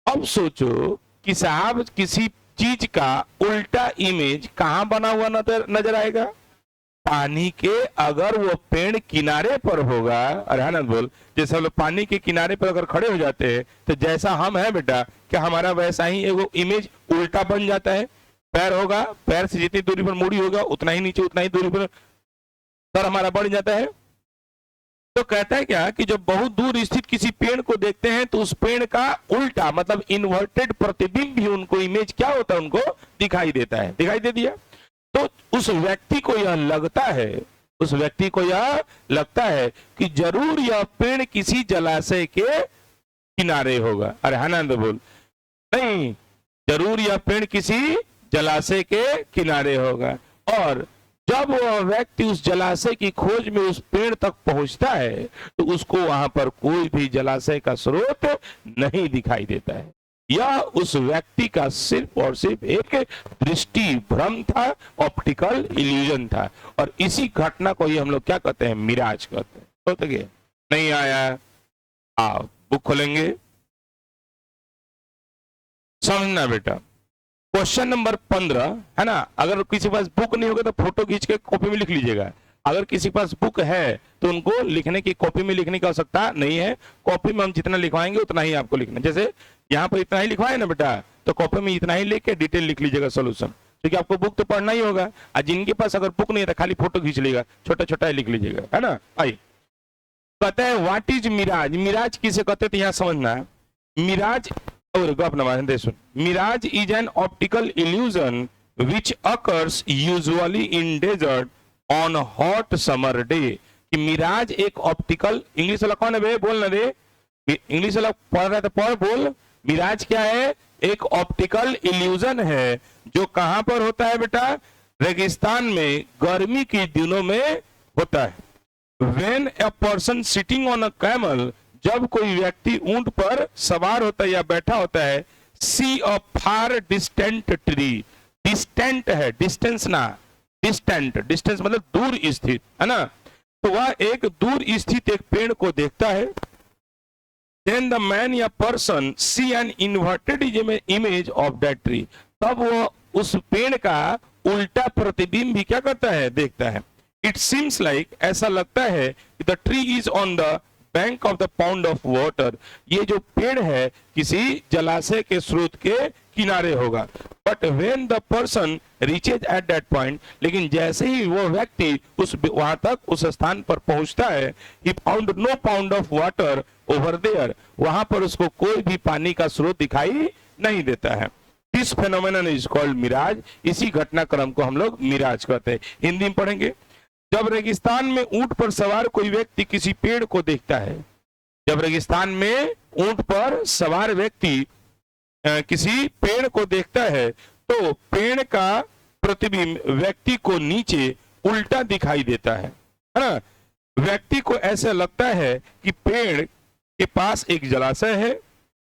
S1: अब सोचो कि साहब किसी चीज का उल्टा इमेज कहां बना हुआ नजर आएगा, पानी के, अगर वो पेड़ किनारे पर होगा। अरे ना बोल, जैसे हम लोग पानी के किनारे पर अगर खड़े हो जाते हैं तो जैसा हम हैं बेटा, क्या हमारा वैसा ही एगो इमेज उल्टा बन जाता है। पैर होगा, पैर से जितनी दूरी पर मूड़ी होगा उतना ही नीचे, उतना ही दूरी पर सर हमारा बढ़ जाता है। तो कहता है क्या कि जब बहुत दूर स्थित किसी पेड़ को देखते हैं तो उस पेड़ का उल्टा मतलब इन्वर्टेड प्रतिबिंब भी उनको इमेज क्या होता है उनको दिखाई देता है। दिखाई दे दिया। तो उस व्यक्ति को यह लगता है, उस व्यक्ति को यह लगता है कि जरूर यह पेड़ किसी जलाशय के किनारे होगा। अरे आनंद बोल, नहीं, जरूर यह पेड़ किसी जलाशय के किनारे होगा। और जब वह व्यक्ति उस जलाशय की खोज में उस पेड़ तक पहुंचता है तो उसको वहां पर कोई भी जलाशय का स्रोत नहीं दिखाई देता है। यह उस व्यक्ति का सिर्फ और सिर्फ एक दृष्टि भ्रम था, ऑप्टिकल इल्यूजन था। और इसी घटना को ही हम लोग क्या कहते हैं, मिराज कहते हैं। तो तक नहीं आया, आप बुक खोलेंगे, समझना बेटा। क्वेश्चन नंबर 15 है ना। अगर किसी के पास बुक नहीं होगा तो फोटो खींच के कॉपी में लिख लीजिएगा। अगर किसी के पास बुक है तो उनको लिखने की, कॉपी में लिखने की आवश्यकता नहीं है। कॉपी में हम जितना लिखवाएंगे उतना ही आपको लिखना। जैसे यहाँ पर इतना ही लिखवाए ना बेटा, तो कॉपी में इतना ही लेके डिटेल लिख लीजिएगा सोल्यूशन, क्योंकि आपको बुक तो पढ़ना ही होगा। और जिनके पास अगर बुक नहीं है तो खाली फोटो खींच लेगा, छोटा छोटा लिख लीजिएगा, है ना। आइए, कहते हैं व्हाट इज मिराज। मिराज किसे कहते हैं, यहाँ समझना है। Miraj Mirage is an optical illusion which occurs usually in desert on hot summer day। कि मिराज एक ऑप्टिकल, इंग्लिश वाला कौन है बे, बोल ना दे, इंग्लिश वाला पढ़ रहा था, पढ़ बोल। मिराज क्या है, एक ऑप्टिकल इल्यूजन है जो कहां पर होता है बेटा, रेगिस्तान में गर्मी के दिनों में होता है। When a person sitting on a camel, जब कोई व्यक्ति ऊंट पर सवार होता है या बैठा होता है, सी अ फार डिस्टेंट ट्री, डिस्टेंट है, डिस्टेंस ना, डिस्टेंट, डिस्टेंस मतलब दूर स्थित, है ना। तो वह एक दूर स्थित एक पेड़ को देखता है। देन द मैन या person see an inverted image of that tree, तब वो उस पेड़ का उल्टा प्रतिबिंब भी क्या करता है, देखता है। इट सीम्स लाइक, ऐसा लगता है कि the tree is on the bank of the pound of water, ये जो पेड़ है किसी जलाशय के स्रोत के किनारे होगा। But when the person reaches at that point, लेकिन जैसे ही वो व्यक्ति उस वहां तक उस स्थान पर पहुंचता है, he found no pond of water over there, वहां पर उसको कोई भी पानी का स्रोत दिखाई नहीं देता है। This phenomenon is called mirage, इसी घटनाक्रम को हम लोग मिराज कहते हैं। हिंदी में पढ़ेंगे। जब रेगिस्तान में ऊंट पर सवार कोई व्यक्ति किसी पेड़ को देखता है, जब रेगिस्तान में ऊंट पर सवार व्यक्ति किसी पेड़ को देखता है तो पेड़ का प्रतिबिंब व्यक्ति को नीचे उल्टा दिखाई देता है ना। व्यक्ति को ऐसा लगता है कि पेड़ के पास एक जलाशय है।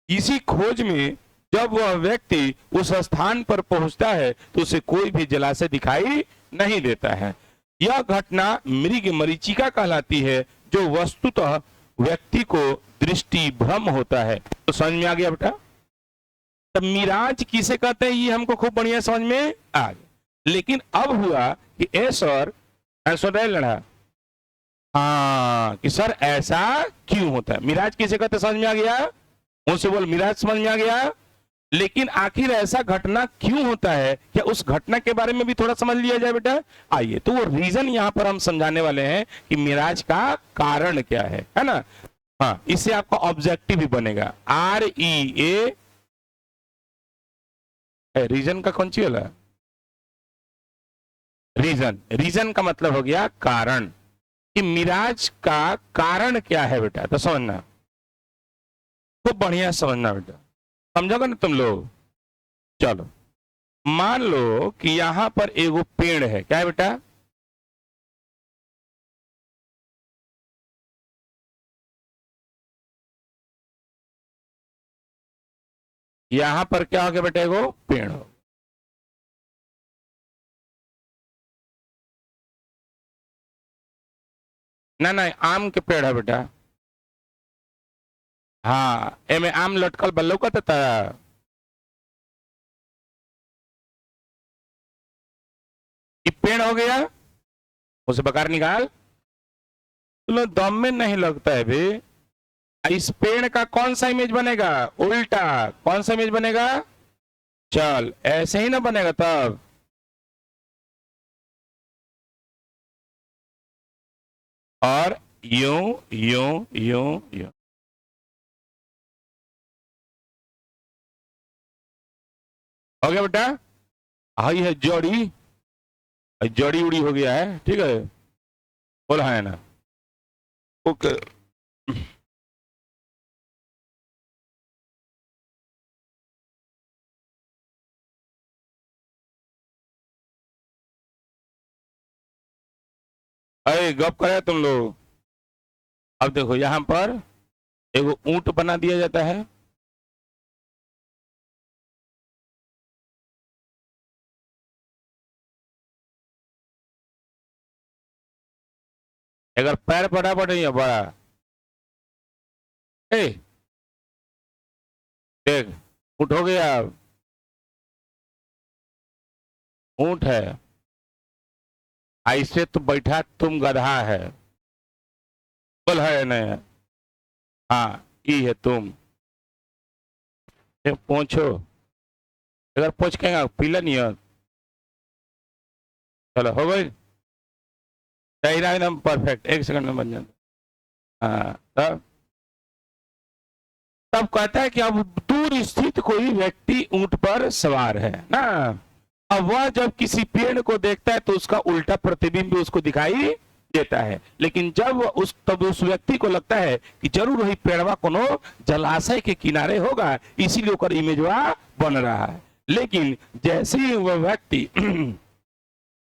S1: इसी खोज में जब वह व्यक्ति उस स्थान पर पहुंचता है तो उसे कोई भी जलाशय दिखाई नहीं देता है। यह घटना मृग मरीचिका कहलाती है, जो वस्तुतः व्यक्ति को दृष्टि भ्रम होता है। तो समझ में आ गया बेटा। तब मिराज किसे कहते हैं, ये हमको खूब बढ़िया समझ में आ गया। लेकिन अब हुआ कि ऐसा लड़ा, हाँ कि सर ऐसा क्यों होता है। मिराज किसे कहते समझ में आ गया, उनसे बोल मिराज समझ में आ गया। लेकिन आखिर ऐसा घटना क्यों होता है, क्या उस घटना के बारे में भी थोड़ा समझ लिया जाए बेटा। आइए, तो वो रीजन यहां पर हम समझाने वाले हैं कि मिराज का कारण क्या है ना। हाँ, इससे आपका ऑब्जेक्टिव भी बनेगा। REA, रीजन का कौन सी वाला, रीजन, रीजन का मतलब हो गया कारण, कि मिराज का कारण क्या है बेटा। तो समझना, खूब बढ़िया समझना बेटा, समझोगे ना तुम लोग। चलो, मान लो कि यहां पर एगो पेड़ है, क्या है बेटा, यहां पर क्या हो गया बेटा, एगो पेड़ हो। ना ना, आम के पेड़ है बेटा। हाँ, एमे आम लटकल बल्लो का था। पेड़ हो गया, उसे बकार निकाल। तो दम में नहीं लगता है भी। इस पेड़ का कौन सा इमेज बनेगा, उल्टा। कौन सा इमेज बनेगा, चल ऐसे ही ना बनेगा तब। और यूं यूं यूं यूं। हो गया बेटा? आई है जड़ी, जड़ी उड़ी हो गया है, ठीक है, बोला है ना? ओके। अरे गप करे तुम लोग। अब देखो यहां पर एगो ऊंट बना दिया जाता है, अगर पैर बड़ा बड़ा नहीं है बड़ा, ए देख, ऊंट हो गया, ऊंट है, ऐसे तो बैठा तुम गधा है, बोल है नहीं? हाँ, ई है तुम, पूछो, अगर पूछ कहेंगे पीला नहीं है। चलो हो गई, तेरा एकदम परफेक्ट, 1 सेकंड में बन जाता। हाँ, तब कहता है कि अब दूर स्थित कोई व्यक्ति ऊंट पर सवार है ना, अब वह जब किसी पेड़ को देखता है तो उसका उल्टा प्रतिबिंब भी उसको दिखाई देता है, लेकिन जब तब उस व्यक्ति को लगता है कि जरूर वही पेड़वा कोनो जलाशय के किनारे होगा, इसीलिए ओकर इमेजवा बन रहा है। लेकिन जैसे ही वह व्यक्ति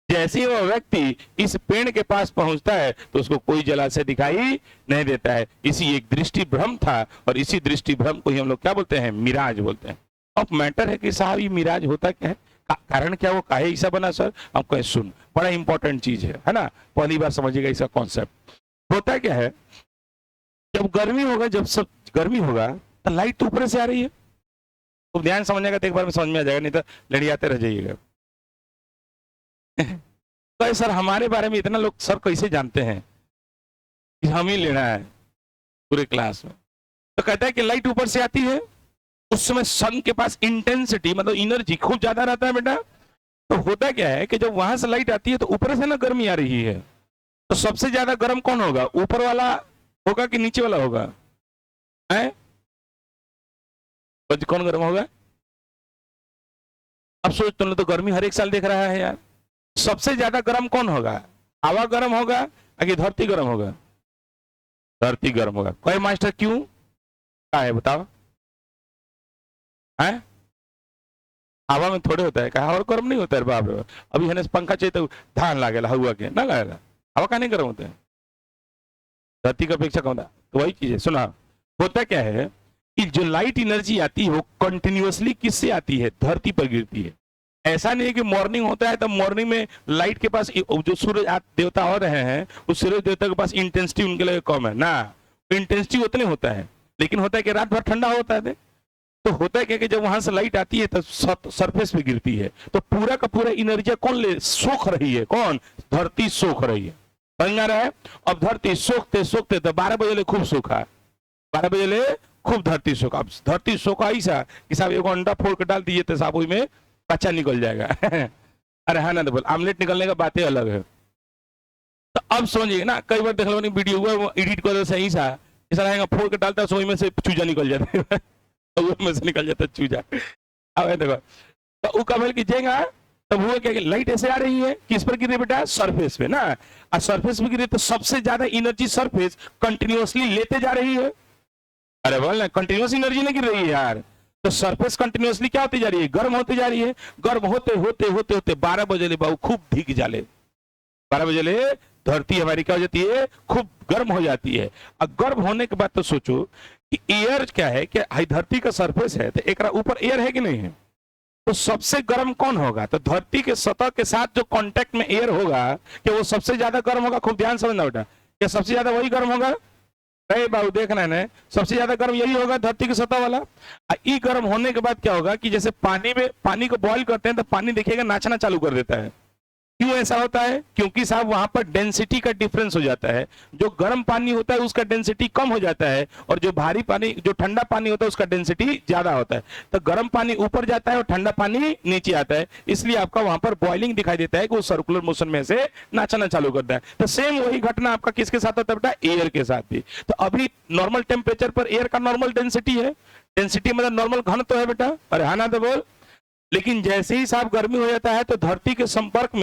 S1: जैसे ही वह व्यक्ति इस पेड़ के पास पहुंचता है तो उसको कोई जलाशय दिखाई नहीं देता है। इसी एक दृष्टि भ्रम था, और इसी दृष्टि भ्रम को ही हम लोग क्या बोलते हैं? मिराज बोलते हैं। अब मैटर है कि साहब ये मिराज होता क्या है, कारण क्या, वो काहे ऐसा बना सर? हम कहें सुन, बड़ा इंपॉर्टेंट चीज है ना, पहली बार समझिएगा इसका कॉन्सेप्ट। होता क्या है, जब गर्मी होगा, जब सब गर्मी होगा तो लाइट तो ऊपर से आ रही है, तो ध्यान समझिएगा तो एक बार में समझ में आ जाएगा, नहीं तो लड़ियाते रह जाइएगा। तो सर हमारे बारे में इतना लोग सर कैसे जानते हैं कि हम ही लेना है पूरे क्लास में? तो कहता है कि लाइट ऊपर से आती है, उस समय सन के पास इंटेंसिटी मतलब एनर्जी खूब ज्यादा रहता है बेटा। तो होता क्या है कि जब वहां से लाइट आती है तो ऊपर से ना गर्मी आ रही है, तो सबसे ज्यादा गर्म कौन होगा? ऊपर वाला होगा कि नीचे वाला होगा? है कौन गर्म होगा? अब सोच तुम लोग, तो गर्मी हर एक साल देख रहा है यार, सबसे ज्यादा गर्म कौन होगा? हवा गर्म होगा कि धरती गर्म होगा? धरती गर्म होगा। कोई मास्टर क्यों? क्या है बताओ? है हवा में थोड़े होता है, क्या हवा गर्म नहीं होता है? बाप रे, अभी है पंखा चाहिए तो धान लागेला हुआ के ना लागेला, हवा का नहीं गर्म होता है, धरती का अपेक्षा कौन था? तो वही चीज है। सुना, होता क्या है कि जो लाइट एनर्जी आती है वो कंटिन्यूअसली किससे आती है? धरती पर गिरती है। ऐसा नहीं है कि मॉर्निंग होता है तो मॉर्निंग में लाइट के पास जो सूरज देवता हो रहे हैं, उस सूरज देवता के पास इंटेंसिटी उनके लिए कम है ना, इंटेंसिटी उतने होता है, लेकिन होता है कि रात भर ठंडा होता है। तो होता है क्या कि जब वहां से लाइट आती है तो सरफेस पे गिरती है, तो पूरा का पूरा एनर्जी कौन ले सोख रही है? कौन? धरती सोख रही है। समझ आ रहा है? अब धरती सोखते सोखते तो 12 बजे ले खूब सूखा, 12 बजे ले खूब धरती सोखा। अब धरती सोखा ऐसा कि साहब एक अंडा फोड़ के डाल दीजिए तो साहब में बच्चा निकल जाएगा। अरे हाँ ना, तो बोल आमलेट निकलने का बातें अलग है। तो अब समझिए ना, कई बार देख लो वीडियो हुआ एडिट कर सही सा ऐसा रहेगा, फोड़ के डालता है सोई में से चूजा निकल जाता है, में से निकल जाता है चूजा। अब देखो तो वो कमल की जाएगा, तब हुआ क्या कि लाइट ऐसे आ रही है, किस पर गिर रही बेटा? सरफेस पे ना, और सरफेस पे गिरे तो सबसे ज्यादा एनर्जी सरफेस कंटिन्यूअसली लेते जा रही है। अरे बोल ना, कंटिन्यूअस एनर्जी नहीं गिर रही है यार, तो सरफेस कंटिन्यूअसली क्या होती जा रही है? गर्म होती जा रही है। गर्म होते होते होते होते 12 बजे ले बाबू खूब भीग जाले, 12 बजे ले धरती हमारी क्या हो जाती है? खूब गर्म हो जाती है। अब गर्म होने के बाद तो सोचो कि एयर क्या है कि धरती का सरफेस है तो एक ऊपर एयर है कि नहीं है? तो सबसे गर्म कौन होगा? तो धरती के सतह के साथ जो कांटेक्ट में एयर होगा कि वो सबसे ज्यादा गर्म होगा। खूब ध्यान समझना बेटा, क्या सबसे ज्यादा वही गर्म होगा? अरे बाबू देखना है, सबसे ज्यादा गर्म यही होगा, धरती की सतह वाला। ई गर्म होने के बाद क्या होगा कि जैसे पानी में, पानी को बॉईल करते हैं तो पानी देखिएगा नाचना चालू कर देता है, क्यों ऐसा होता है? क्योंकि साहब वहां पर डेंसिटी का डिफरेंस हो जाता है। जो गर्म पानी होता है उसका डेंसिटी कम हो जाता है, और जो भारी पानी, जो ठंडा पानी होता है उसका डेंसिटी ज्यादा होता है। तो गर्म पानी ऊपर जाता है और ठंडा पानी नीचे आता है, इसलिए आपका वहां पर बॉइलिंग दिखाई देता है कि वो सर्कुलर मोशन में से नाचना चालू करता है। तो सेम वही घटना आपका किसके साथ होता है बेटा? एयर के साथ भी। तो अभी नॉर्मल टेम्परेचर पर एयर का नॉर्मल डेंसिटी है, डेंसिटी मतलब नॉर्मल घन तो है बेटा, अरे हाँ ना तो बोल। लेकिन जैसे ही साहब गर्मी हो जाता है तो धरती के संपर्क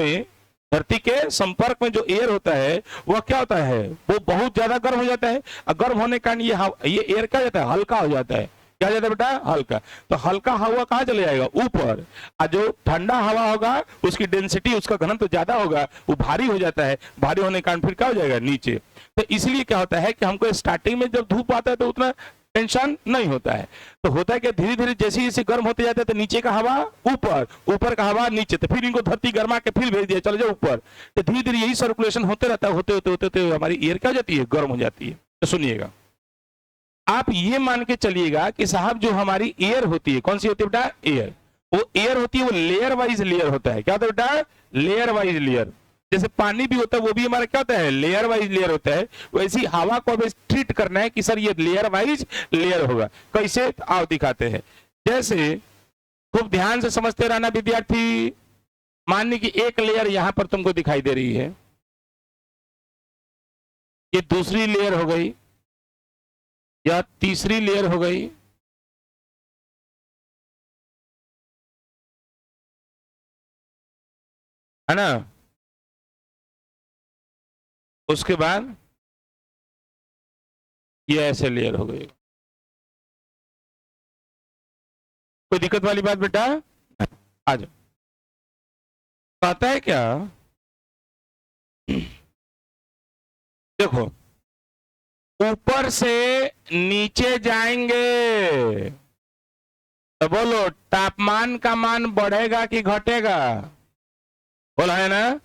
S1: में जो एयर होता है वह क्या होता है? वो बहुत ज्यादा गर्म हो जाता है, और गर्म होने के कारण ये एयर क्या हो जाता है? हल्का हो जाता है। क्या हो जाता है बेटा? हल्का। तो हल्का हवा कहाँ चले जाएगा? ऊपर। और जो ठंडा हवा होगा उसकी डेंसिटी, उसका घनत्व तो ज्यादा होगा, वो भारी हो जाता है। भारी होने के कारण फिर क्या हो जाएगा? नीचे। तो इसलिए क्या होता है कि हमको स्टार्टिंग में जब धूप आता है तो उतना टेंशन नहीं होता है। तो होता है कि धीरे धीरे जैसे जैसे गर्म होते जाते हैं तो नीचे का हवा ऊपर, ऊपर का हवा नीचे, तो फिर इनको धरती गर्मा के फिर भेज दिया, चलो जाओ ऊपर। तो धीरे धीरे यही सर्कुलेशन होते रहता है, होते होते होते होते हमारी एयर क्या हो जाती है? गर्म हो जाती है। तो सुनिएगा, आप ये मान के चलिएगा कि साहब जो हमारी एयर होती है, कौन सी होती है बेटा? एयर। वो एयर होती है, वो लेयर वाइज लेयर होता है। क्या होता है बेटा? Layer wise layer. जैसे पानी भी होता है वो भी हमारा क्या होता है? लेयर वाइज लेयर होता है। वैसी हवा को हमें ट्रीट करना है कि सर ये लेयर वाइज लेयर होगा। कैसे? आओ दिखाते हैं। जैसे खूब ध्यान से समझते रहना विद्यार्थी। मानने की एक लेयर यहां पर तुमको दिखाई दे रही है, ये दूसरी लेयर हो गई, या तीसरी लेयर हो गई, है ना? उसके बाद ये ऐसे लेयर हो गई। कोई दिक्कत वाली बात बेटा? आ जाओ। कहता है क्या, देखो ऊपर से नीचे जाएंगे तो बोलो तापमान का मान बढ़ेगा कि घटेगा? बोला है ना?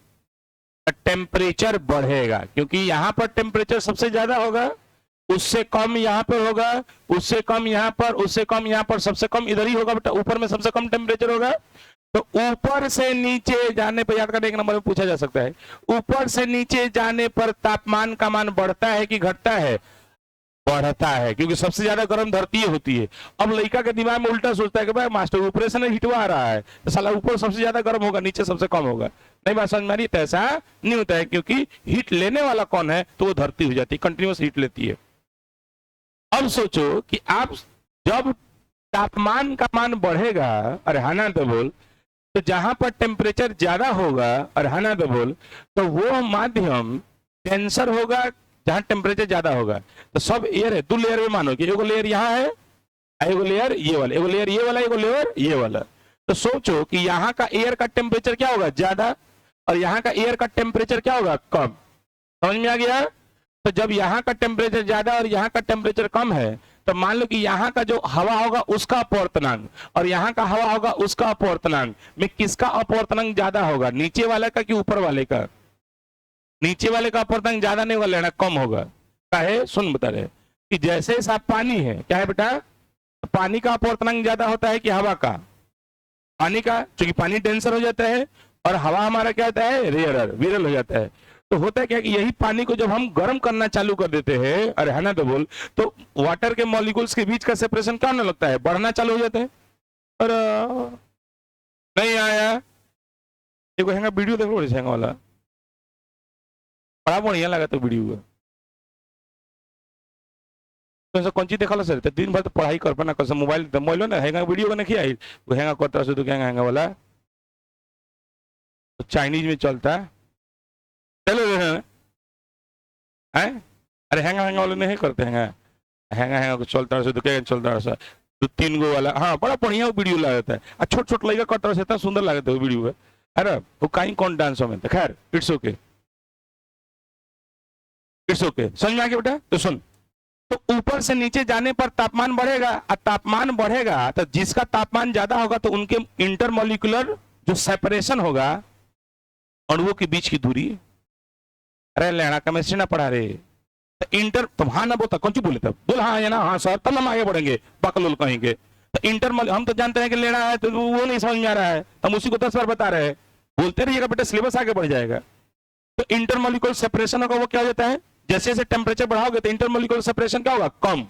S1: टेम्परेचर बढ़ेगा, क्योंकि यहां पर टेम्परेचर सबसे ज्यादा होगा, उससे कम यहां पर होगा, उससे कम यहां पर, उससे कम यहां पर, सबसे कम इधर ही होगा बेटा, ऊपर में सबसे कम टेम्परेचर होगा। तो ऊपर से नीचे जाने पर, याद करने एक नंबर में पूछा जा सकता है, ऊपर से नीचे जाने पर तापमान का मान बढ़ता है कि घटता है? बढ़ता है, क्योंकि सबसे ज्यादा गर्म धरती होती है। अब लड़का के दिमाग में उल्टा सोचता है कि भाई मास्टर ऊपर से हिटवा आ रहा है तो साला ऊपर सबसे ज्यादा गर्म होगा, नीचे सबसे कम होगा। नहीं बात समझ में आ रही? तो ऐसा नहीं होता है, क्योंकि हीट लेने वाला कौन है? तो वो धरती हो जाती है, कंटिन्यूअस हीट लेती है। अब सोचो कि आप जब तापमान का मान बढ़ेगा, अरे हाँ ना तो बोल, तो जहां पर टेम्परेचर ज्यादा होगा, अरे हाँ ना तो बोल, तो वो माध्यम टेंसर होगा जहां टेम्परेचर ज्यादा होगा। तो सब एयर है, दो लेयर में मानो कि एगो लेयर यहाँ है, एगो लेयर ये वाला, एगो लेयर ये वाला, एगो लेयर ये वाला। तो सोचो कि यहाँ का एयर का टेम्परेचर क्या होगा? ज्यादा, और यहाँ का एयर का टेम्परेचर क्या होगा? कम। समझ में आ गया? तो जब यहाँ का टेम्परेचर ज्यादा और यहाँ का टेम्परेचर कम है, तो मान लो कि यहाँ का जो हवा होगा उसका अपवर्तनांक और यहाँ का हवा होगा उसका अपवर्तनांक में किसका अपवर्तनांक ज्यादा होगा? नीचे वाले का कि ऊपर वाले का? नीचे वाले का अपवर्तनांक ज्यादा नहीं होगा, लेना कम होगा। क्या है? सुन बता रहे कि जैसे साफ पानी है, क्या है बेटा? पानी का अपवर्तनांक ज्यादा होता है कि हवा का? पानी का, क्योंकि पानी डेंसर हो जाता है और हवा हमारा क्या होता है? रेयरर, विरल हो जाता है। तो होता है क्या कि यही पानी को जब हम गर्म करना चालू कर देते हैं, अरे है ना तो बोल, तो वाटर के मॉलिक्यूल्स के बीच का सेपरेशन क्या होने लगता है? बढ़ना चालू हो जाता है। अरे नहीं आया, देखो हैंगा वीडियो देखो, हैंगा वाला बड़ा बढ़िया लगा तो वीडियो तो कौन चीज देखा सर? तो दिन भर तो पढ़ाई कर पाना, कैसे मोबाइल मोबाइल ना हैंगा वीडियो नहीं आई, वो हैंगा करता से तो क्या हैंगा वाला तो चाइनीज में चलता है। चलो है? अरे हैंगा हैंगा वाले नहीं करते, हैंगा हैंगा हैंगा चलता से तो क्या चलता है, दो तीन गो वाला, हाँ बड़ा बढ़िया वीडियो लगता है। और छोट छोट लड़का करता है, इतना सुंदर लगता है वीडियो है। अरे वो कहीं कौन डांस में, खैर इट्स ओके, इट्स ओके। समझ में आ गया बेटा? तो सुन, तो ऊपर से नीचे जाने पर तापमान बढ़ेगा, और तापमान बढ़ेगा तो जिसका तापमान ज्यादा होगा तो उनके इंटरमोलिकुलर जो सेपरेशन होगा अणुओं के बीच की दूरी, अरे लेना केमिस्ट्री ना पढ़ा रहे तो इंटर, तुम हाँ ना बोलता कौन सी बोले तब बोल हाँ या ना हाँ सर, तब हम आगे बढ़ेंगे, बकलोल कहेंगे। तो इंटरमोल हम तो जानते हैं कि लेना है, तो वो नहीं समझ में आ रहा है, हम उसी को 10 बार बता रहे हैं। बोलते रहिएगा बेटा, सिलेबस आगे बढ़ जाएगा। तो इंटरमोलिकुलर सेपरेशन होगा, वो क्या हो जाता है, जैसे जैसे टेम्परेचर बढ़ाओगे तो इंटरमोलिकुलर सेपरेशन क्या होगा, कम।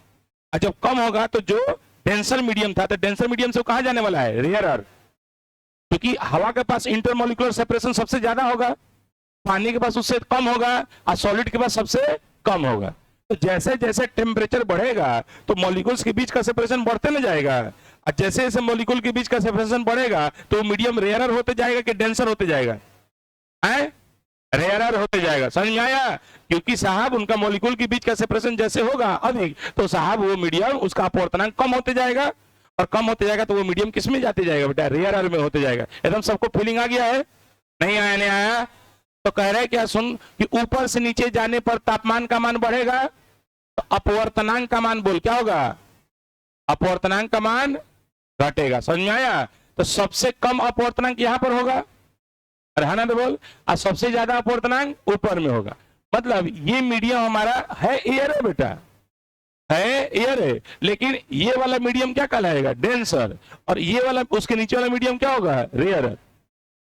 S1: और जब कम होगा तो जो डेंसर मीडियम था, तो डेंसर मीडियम से वो कहां जाने वाला है, रेयरर। क्योंकि हवा के पास इंटरमोलिकुलर सेपरेशन सबसे ज्यादा होगा, पानी के पास उससे कम होगा, और सॉलिड के पास सबसे कम होगा। तो जैसे जैसे टेम्परेचर बढ़ेगा तो मॉलिक्यूल्स के बीच का सेपरेशन बढ़ते न जाएगा, और जैसे जैसे मॉलिक्यूल के बीच का सेपरेशन बढ़ेगा तो मीडियम रेयरर होते जाएगा कि डेंसर होते जाएगा, है रेयरर होते जाएगा। समझ में आया? क्योंकि साहब उनका मॉलिक्यूल के बीच का सेपरेशन जैसे होगा अधिक, तो साहब वो मीडियम उसका अपवर्तनांक कम होते जाएगा, और कम होते जाएगा तो वो मीडियम किस में जाते जाएगा बेटा, रेयरर में होते जाएगा। एकदम सबको फीलिंग आ गया है? नहीं आया, नहीं आया? तो कह रहे क्या, सुन कि ऊपर से नीचे जाने पर तापमान का मान बढ़ेगा तो अपवर्तनांक का मान बोल क्या होगा, अपवर्तनांक का मान घटेगा। समझ में आया? तो सबसे कम अपवर्तनांक यहां पर होगा, अरे है ना, तो बोल, और सबसे ज्यादा अपवर्तनांक ऊपर में होगा। मतलब ये मीडियम हमारा है एयर है बेटा, है एयर है, लेकिन ये वाला मीडियम क्या कहलाएगा, डेंसर, और ये वाला उसके नीचे वाला मीडियम क्या होगा, रेयर।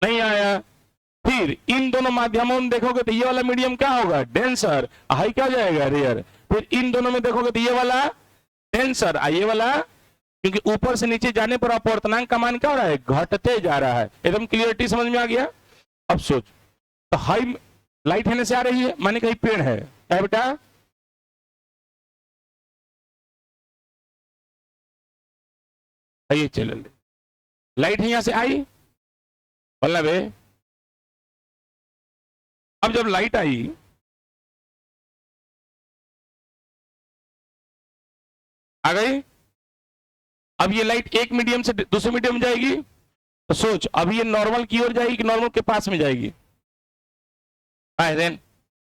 S1: नहीं आया? फिर इन दोनों माध्यमों में देखोगे तो ये वाला मीडियम क्या होगा, डेंसर, हाई क्या जाएगा, रेयर। फिर इन दोनों में देखोगे तो ये वाला डेंसर, ये वाला, क्योंकि ऊपर से नीचे जाने पर अपवर्तनांक का मान क्या हो रहा है, घटते जा रहा है। एकदम क्लियरिटी समझ में आ गया? अब सोच, तो हाई लाइट होने से आ रही है, माने कहीं पेड़ है, क्या बेटा, ये चल लाइट यहां से आई, मतलब अब जब लाइट आई, आ गई, अब ये लाइट एक मीडियम से दूसरे मीडियम में जाएगी, तो सोच अब ये नॉर्मल की ओर जाएगी कि नॉर्मल के पास में जाएगी, देन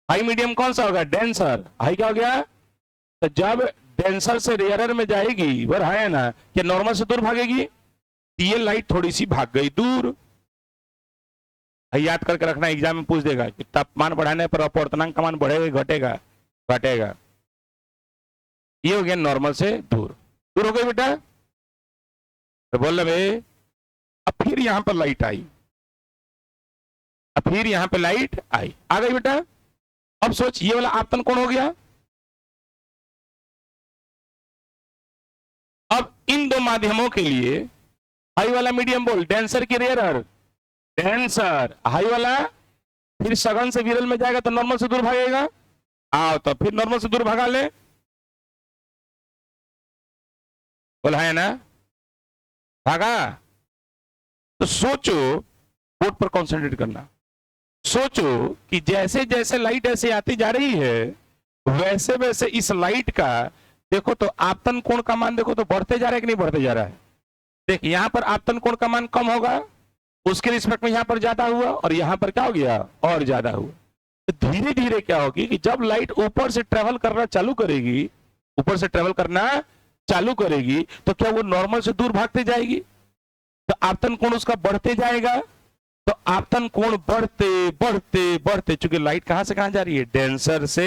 S1: हाई मीडियम कौन सा होगा, डेंसर। हाई क्या हो गया, तो जब डेंसर से रेयरर में जाएगी, वो है ना कि नॉर्मल से दूर भागेगी, ये लाइट थोड़ी सी भाग गई दूर। याद करके रखना, एग्जाम में पूछ देगा कि तापमान बढ़ाने पर अपवर्तनांक का मान बढ़ेगा घटेगा, घटेगा। ये हो गया नॉर्मल से दूर, दूर हो गई बेटा। तो बोल रहे अब फिर यहां पर लाइट आई, अब फिर यहां पर लाइट आई, आ गई बेटा। अब सोच ये वाला आपतन कौन हो गया, अब इन दो माध्यमों के लिए हाई वाला मीडियम बोल, डेंसर की रेयरर, डेंसर, हाई वाला फिर सघन से विरल में जाएगा तो नॉर्मल से दूर भागेगा, आओ तो फिर नॉर्मल से दूर भगा ले, बोला है ना, भागा। तो सोचो, बोर्ड पर कंसंट्रेट करना, सोचो कि जैसे जैसे लाइट ऐसे आती जा रही है, वैसे वैसे इस लाइट का देखो तो आपतन कोण का मान देखो तो बढ़ते जा रहा है कि नहीं बढ़ते जा रहा है। देख यहां पर आपतन कोण का मान कम होगा, उसके रिस्पेक्ट में यहां पर ज्यादा हुआ, और यहां पर क्या हो गया, और ज्यादा हुआ। तो धीरे धीरे क्या होगी कि जब लाइट ऊपर से ट्रेवल करना चालू करेगी, ऊपर से ट्रेवल करना चालू करेगी, तो क्या वो नॉर्मल से दूर भागते जाएगी, तो आपतन कोण उसका बढ़ते जाएगा। तो आपतन कोण बढ़ते बढ़ते बढ़ते, चूंकि लाइट कहां से कहां जा रही है, डेंसर से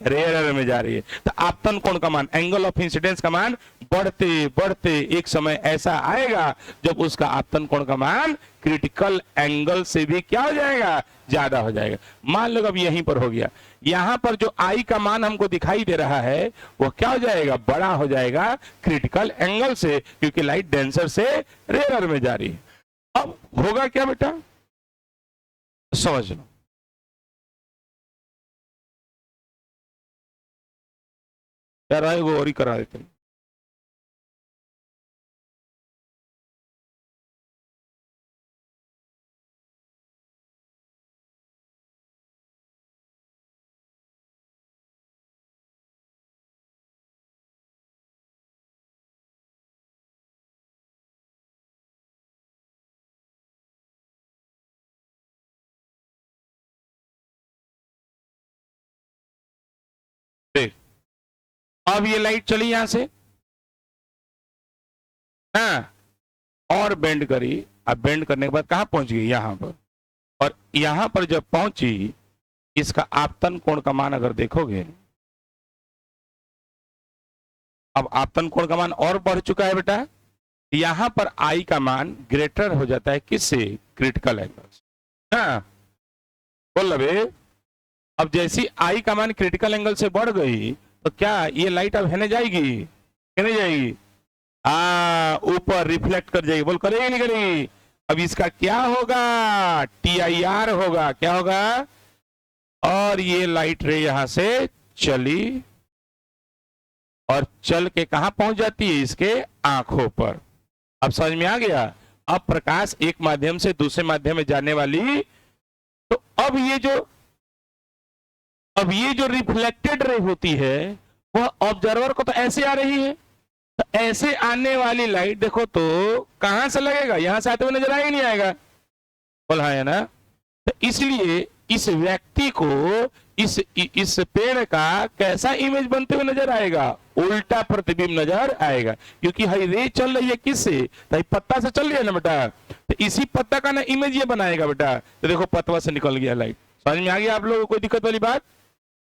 S1: रेयरर में जा रही है, तो आपतन कोण का मान, एंगल ऑफ इंसिडेंस का मान बढ़ते बढ़ते एक समय ऐसा आएगा जब उसका आपतन कोण का मान क्रिटिकल एंगल से भी क्या हो जाएगा, ज्यादा हो जाएगा। मान लो अब यहीं पर हो गया, यहां पर जो आई का मान हमको दिखाई दे रहा है वो क्या हो जाएगा, बड़ा हो जाएगा क्रिटिकल एंगल से, क्योंकि लाइट डेंसर से रेयरर में जा रही है। अब होगा क्या बेटा, समझ लो, यार आए वो और ही करा देते हैं। देख अब ये लाइट चली यहां से, हाँ, और बेंड करी, अब बेंड करने के बाद कहां पहुंच गई, यहां पर, और यहां पर जब पहुंची, इसका आपतन कोण का मान अगर देखोगे, अब आपतन कोण का मान और बढ़ चुका है बेटा, यहां पर आई का मान ग्रेटर हो जाता है किससे, क्रिटिकल एंगल से। हाँ बोल रहे। अब जैसी आई का मान क्रिटिकल एंगल से बढ़ गई तो क्या ये लाइट अब है जाएगी कि नहीं जाएगी? ऊपर रिफ्लेक्ट कर जाएगी। बोल करेगी नहीं करेगी? अब इसका क्या होगा? TIR होगा। क्या होगा? और ये लाइट रे यहां से चली और चल के कहा पहुंच जाती है? इसके आंखों पर। अब समझ में आ गया? अब प्रकाश एक माध्यम से दूसरे माध्यम में जाने वाली, तो अब ये जो रिफ्लेक्टेड रे होती है वह ऑब्जर्वर को तो ऐसे आ रही है। तो ऐसे आने वाली लाइट देखो तो कहां से लगेगा? यहां से आते हुए नजर आएगा नहीं आएगा? बोला है ना? तो इसलिए इस व्यक्ति को इस पेड़ का कैसा इमेज बनते हुए नजर आएगा? उल्टा प्रतिबिंब नजर आएगा। क्योंकि हई रे चल रही है किससे? तो पत्ता से चल रही है ना बेटा। तो इसी पत्ता का ना इमेज ये बनाएगा बेटा। तो देखो पतवा से निकल गया लाइट। समझ में आ गया आप लोगों को? कोई दिक्कत वाली बात?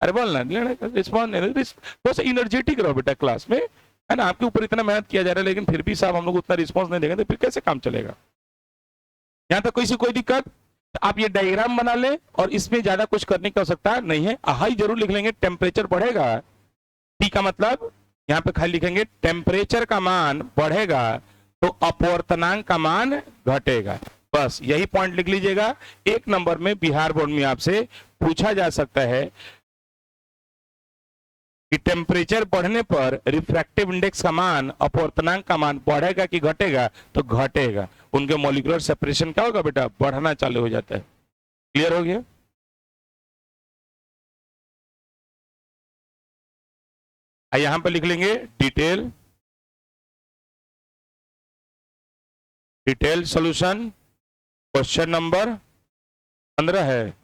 S1: अरे बोलना रिस्पॉन्स नहीं, थोड़ा सा इनर्जेटिक रहो बेटा क्लास में, है ना? आपके ऊपर इतना मेहनत किया जा रहा है लेकिन फिर भी साहब हम लोग उतना रिस्पॉन्स नहीं देंगे तो फिर कैसे काम चलेगा? यहाँ तक किसी कोई दिक्कत? तो आप ये डायग्राम बना ले और इसमें ज्यादा कुछ करने की आवश्यकता नहीं है। हाई जरूर लिख लेंगे, टेम्परेचर बढ़ेगा। टी का मतलब यहाँ पे खाली लिखेंगे टेम्परेचर का मान बढ़ेगा तो अपवर्तनांक का मान घटेगा। बस यही पॉइंट लिख लीजिएगा। एक नंबर में बिहार बोर्ड में आपसे पूछा जा सकता है कि टेम्परेचर बढ़ने पर रिफ्रैक्टिव इंडेक्स का मान, अपवर्तनांक का मान बढ़ेगा कि घटेगा? तो घटेगा। उनके मॉलिक्यूलर सेपरेशन क्या होगा बेटा? बढ़ना चालू हो जाता है। क्लियर हो गया? यहां पर लिख लेंगे detail, detail solution. Question number 15 है।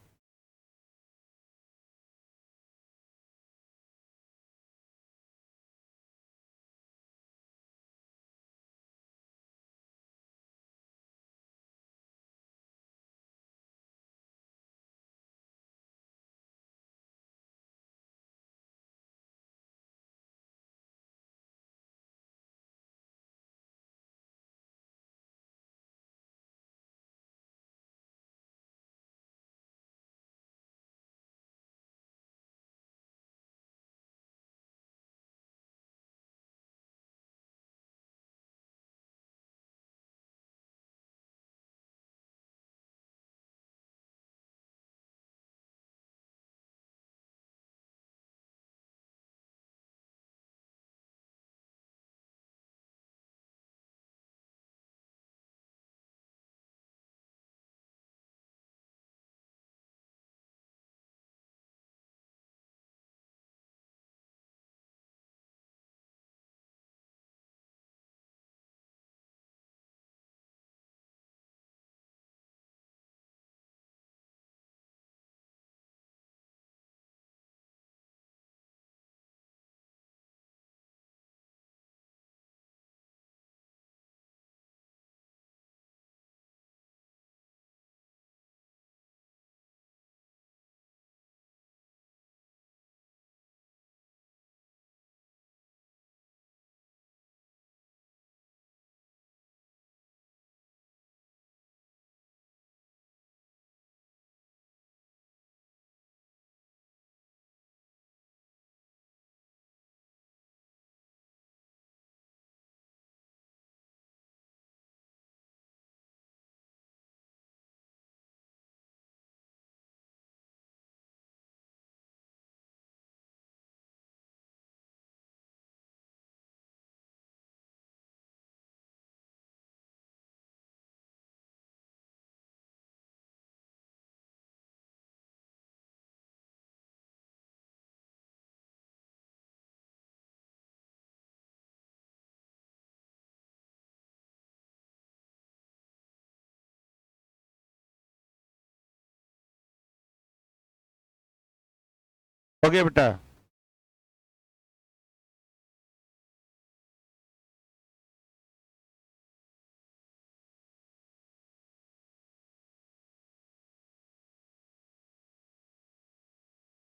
S1: हो गया बेटा?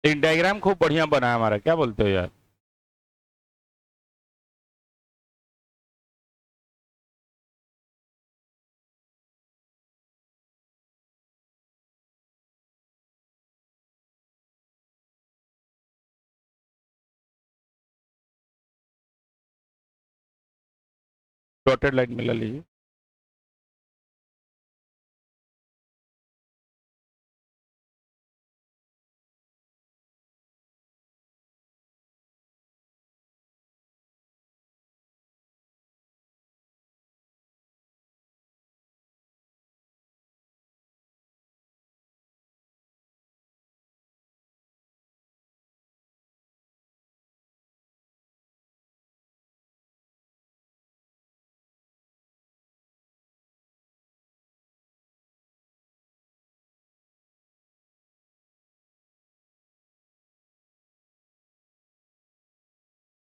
S1: एक डायग्राम खूब बढ़िया बना है हमारा, क्या बोलते हो यार? डॉटेड लाइन में ले लीजिए।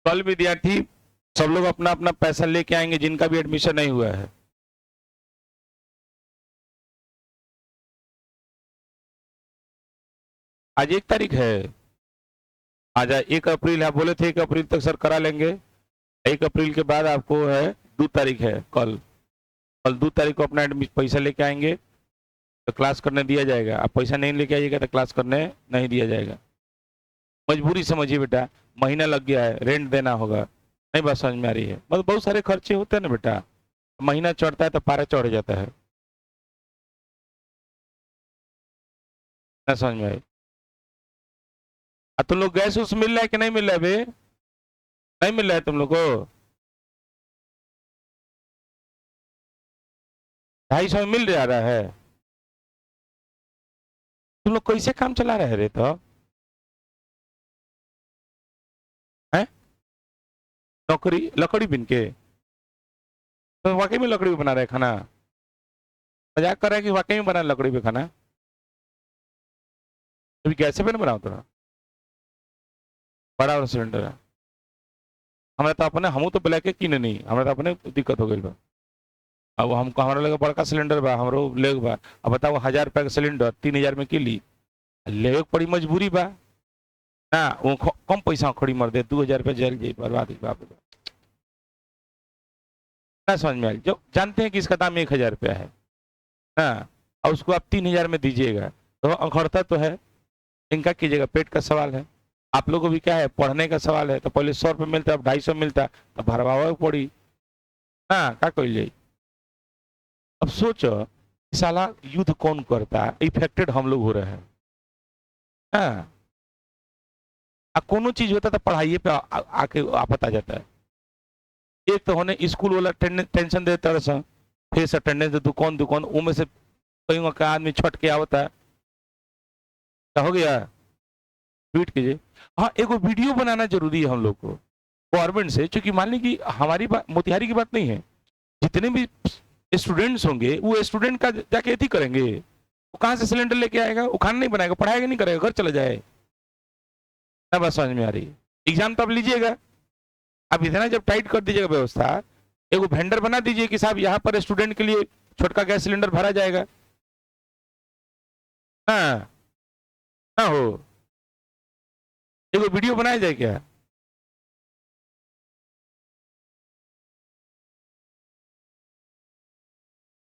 S1: कल विद्यार्थी सब लोग अपना अपना पैसा लेके आएंगे जिनका भी एडमिशन नहीं हुआ है। आज 1 तारीख है, आज 1 अप्रैल है, बोले थे 1 अप्रैल तक सर करा लेंगे। 1 अप्रैल के बाद आपको है 2 तारीख है, कल 2 तारीख को अपना पैसा लेके आएंगे तो क्लास करने दिया जाएगा। आप पैसा नहीं लेके आइएगा तो क्लास करने नहीं दिया जाएगा। मजबूरी समझिए बेटा, महीना लग गया है, रेंट देना होगा। नहीं बात समझ में आ रही है? मतलब बहुत सारे खर्चे होते हैं ना बेटा, महीना चढ़ता है तो पारा चढ़ जाता है। ना समझ में आई? तुम लोग गैस उस मिल रहा है कि नहीं मिल रहा है बे? नहीं मिल रहा है तुम लोग को? 250 में मिल जा रहा है? तुम लोग कैसे काम चला रहे रे? तो है नौकरी लकड़ी बिन के? तो वाकई में लकड़ी पे बना रहे खाना? मजाक कर रहे हैं कि वाकई में बना लकड़ी पे खाना? अभी गैसे पे ना बनाओ थोड़ा बड़ा वाला सिलेंडर है। हमारे तो अपने हमू तो ब्लैक की नहीं, हमारे तो अपने दिक्कत हो गई बा। अब हमको हमारा लगे बड़का सिलेंडर बा, हमरो ले बा। अब बताओ 1000 रुपया का सिलेंडर 3000 में किली ले पड़ी, मजबूरी बा ना। वो कम पैसा खड़ी मर दे, 2000 रुपया जल जाए, बर्बाद ही बाप रे। ना समझ में आई? जो जानते हैं कि इसका दाम 1000 रुपया है ना, और उसको आप 3000 में दीजिएगा तो अखड़ता तो है। इनका कीजिएगा, पेट का सवाल है। आप लोगों को भी क्या है, पढ़ने का सवाल है। तो पहले 100 रुपये मिलता, अब 250 मिलता, तो भरवावा पड़ी ना, क्या कही जाए? अब सोचो साला युद्ध कौन करता है, इफेक्टेड हम लोग हो रहे हैं। हाँ, कोनो चीज होता तो पढ़ाई पे आके आपत आ जाता है। एक तो होने स्कूल वाला टेंशन देता है, फेस अटेंडेंस दुकान दुकान उनमें से कहीं का आदमी छट के आवता है। क्या हो गया? ट्वीट कीजिए। हाँ, एगो वीडियो बनाना जरूरी है हम लोग को गवर्नमेंट से, क्योंकि मान ली कि हमारी बात मोतिहारी की बात नहीं है, जितने भी स्टूडेंट्स होंगे वो स्टूडेंट का जाके एथी करेंगे। वो कहाँ से सिलेंडर लेके आएगा? वो खाना नहीं बनाएगा, पढ़ाएगा नहीं करेगा, घर चला जाए ना। बात समझ में आ रही है? एग्जाम तब लीजिएगा। अब इतना जब टाइट कर दीजिएगा व्यवस्था, एगो वेंडर बना दीजिए कि साहब यहाँ पर स्टूडेंट के लिए छोटका गैस सिलेंडर भरा जाएगा ना। ना हो एगो वीडियो बनाया जाए क्या?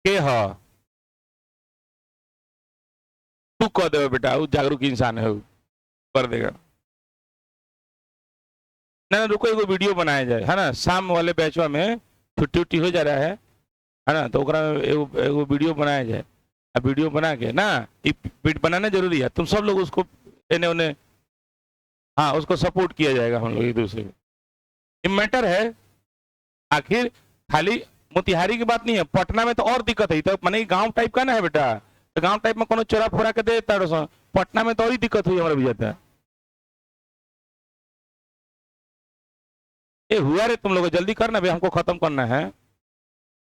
S1: के हाँ तू कह दे बेटा, वो जागरूक इंसान है, वो कर देगा। ना ना रुको, एगो वीडियो बनाया जाए है ना, शाम वाले बैचवा में छुट्टी उट्टी हो जा रहा है ना, तो ओकरा में एगो एगो वीडियो बनाया जाए। अब वीडियो बना के ना, बीट बनाना जरूरी है, तुम सब लोग उसको इन्हें उन्हें, हाँ उसको सपोर्ट किया जाएगा हम लोग एक दूसरे को। ये मैटर है। आखिर खाली मोतिहारी की बात नहीं है, पटना में तो और दिक्कत है। तो मैंने गांव टाइप का ना है बेटा, तो गांव टाइप में कोनो चोरा फोरा के दे देता, पटना में तो और ही दिक्कत हुई हमारे भी जाता है। ये हुआ रे तुम लोग, जल्दी करना भाई, हमको खत्म करना है।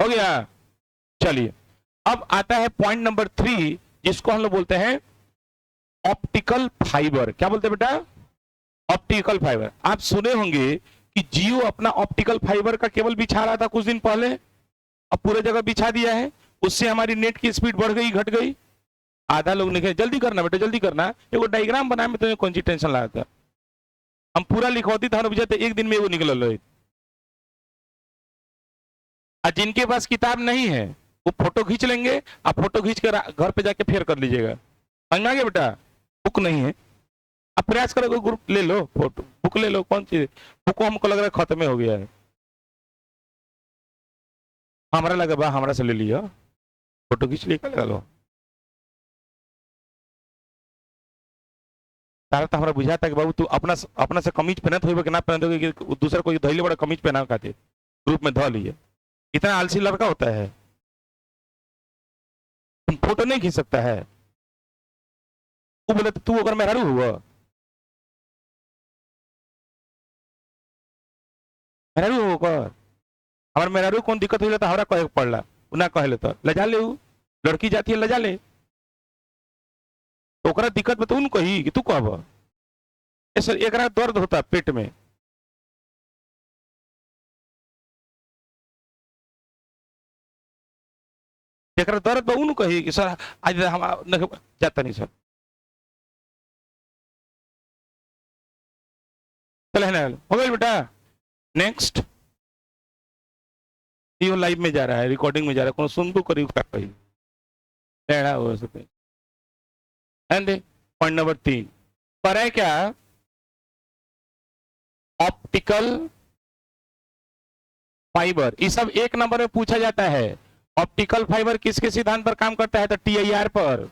S1: हो गया? चलिए, अब आता है पॉइंट नंबर 3, जिसको हम लोग बोलते हैं ऑप्टिकल फाइबर। क्या बोलते हैं बेटा? Optical fibre. आप सुने होंगे कि जियो अपना ऑप्टिकल फाइबर का केबल बिछा रहा था कुछ दिन पहले, अब पूरे जगह बिछा दिया है। उससे हमारी नेट की स्पीड बढ़ गई, घट गई? आधा लोग लिखे जल्दी करना बेटा, जल्दी करना। एगो डायग्राम बनाए में तुम्हें कौन सी टेंशन लगा था? हम पूरा लिखौती था बुझाते, एक दिन में वो निकल लो। और जिनके पास किताब नहीं है वो फोटो खींच लेंगे, आप फोटो खींच कर घर पे जाके फेयर कर लीजिएगा। समझ में आ गया बेटा? बुक नहीं है, आप प्रयास करोगे, ग्रुप ले लो, फोटो बुक ले लो। कौन सी बुक? हमको लग रहा है खत्म हो गया है। हमारा लगा बा हमारा से ले लिया, फोटो खींच लिया, लगा लो। तारा तो हमारा बुझा था कि बाबू तू अपना से कमीज पहनत हो कि ना पहनत हो कि दूसरा कोई धैले बड़ा कमीज पहना खाते ग्रुप में धो लिए। इतना आलसी लड़का होता है, तुम फोटो नहीं खींच सकता है। वो बोले तो तू अगर मेहरारू हुआ, मेहरारू होकर हमारे मेहरारू कौन दिक्कत हुई तो हमारा कहे पड़ला ना कहले तो लजा ले। लड़की जाती है लजा ले, तो ओकरा दिक्कत में तो उन कही कि तू कहब एक दर्द होता पेट में। एक दर्द बा उन कही कि सर आज हम जाता नहीं सर, चले ना हो गई बेटा। नेक्स्ट, ये लाइव में जा रहा है, रिकॉर्डिंग में जा रहा है, कौन सुन तो करी का कही टेढ़ा हो सके। एंड पॉइंट नंबर 3 पर है क्या, ऑप्टिकल फाइबर। ये सब एक नंबर में पूछा जाता है। ऑप्टिकल फाइबर किसके सिद्धांत पर काम करता है, तो टीआईआर पर।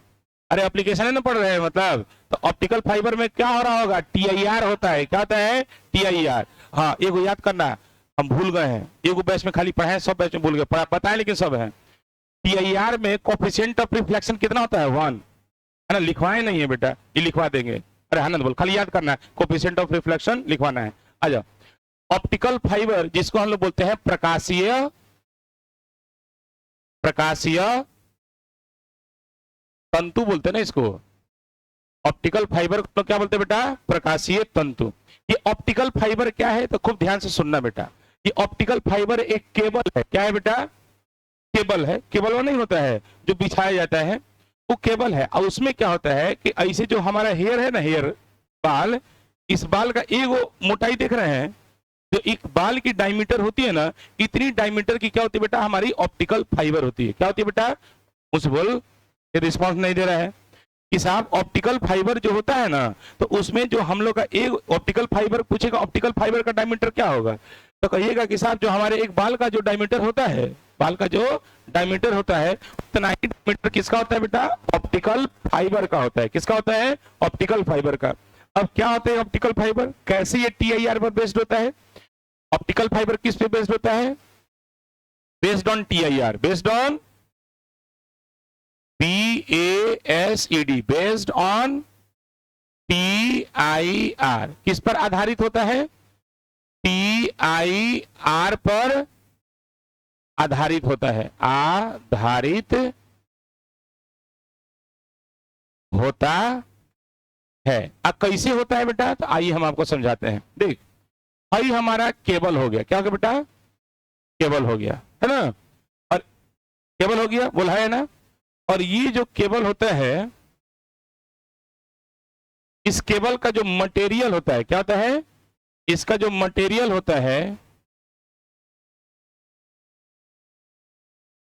S1: अरे एप्लीकेशन है ना पढ़ रहे हैं मतलब, तो ऑप्टिकल फाइबर में क्या हो रहा होगा, टीआईआर होता है। क्या होता है, टीआईआर। हाँ एगो याद करना, हम भूल गए हैं, एगो बैच में खाली पढ़े, सब बैच में भूल गए, पढ़ा बताए लेकिन सब है। टीआईआर में कोफिशिएंट ऑफ रिफ्लेक्शन कितना होता है, 1 है ना। लिखवाए नहीं है बेटा, ये लिखवा देंगे। अरे हाँ बोल, खाली याद करना है, कोफिशिएंट ऑफ रिफ्लेक्शन लिखवाना है। आ जाओ, ऑप्टिकल फाइबर जिसको हम लोग बोलते हैं प्रकाशीय तंतु बोलते हैं ना इसको। ऑप्टिकल फाइबर को क्या बोलते हैं बेटा, प्रकाशीय तंतु। ये ऑप्टिकल फाइबर क्या है, तो खूब ध्यान से सुनना बेटा। ये ऑप्टिकल फाइबर एक केबल है। क्या है बेटा, केबल है। केबल वो नहीं होता है जो बिछाया जाता है, वो केबल है। और उसमें क्या होता है कि ऐसे जो हमारा हेयर है ना, हेयर बाल, इस बाल का एगो मोटाई देख रहे हैं, जो एक बाल की डायमीटर होती है ना, इतनी डायमीटर की क्या होती है बेटा, हमारी ऑप्टिकल फाइबर होती है। क्या होती है बेटा, मुझे बोल, ये रिस्पॉन्स नहीं दे रहा है कि साहब। ऑप्टिकल फाइबर जो होता है ना, तो उसमें जो हम लोग का एक ऑप्टिकल फाइबर पूछेगा, ऑप्टिकल फाइबर का डायमीटर क्या होगा, तो कहिएगा कि साहब जो हमारे एक बाल का जो डायमीटर होता है, बाल का जो डायमीटर होता है, उतना ही डायमीटर किसका होता है बेटा, ऑप्टिकल फाइबर का होता है। किसका होता है, ऑप्टिकल फाइबर का। अब क्या होता है ऑप्टिकल फाइबर, कैसे ये टीआईआर पर बेस्ड होता है। ऑप्टिकल फाइबर किस पे बेस्ड होता है, based on TIR, based on BASED, based on TIR। किस पर आधारित होता है, TIR पर आधारित होता है, आधारित होता है। अब कैसे होता है बेटा, तो आइए हम आपको समझाते हैं। देख, भाई हमारा केबल हो गया, क्या हो गया बेटा, केबल हो गया है ना, और केबल हो गया, बोला है ना। और ये जो केबल होता है, इस केबल का जो मटेरियल होता है, क्या होता है, इसका जो मटेरियल होता है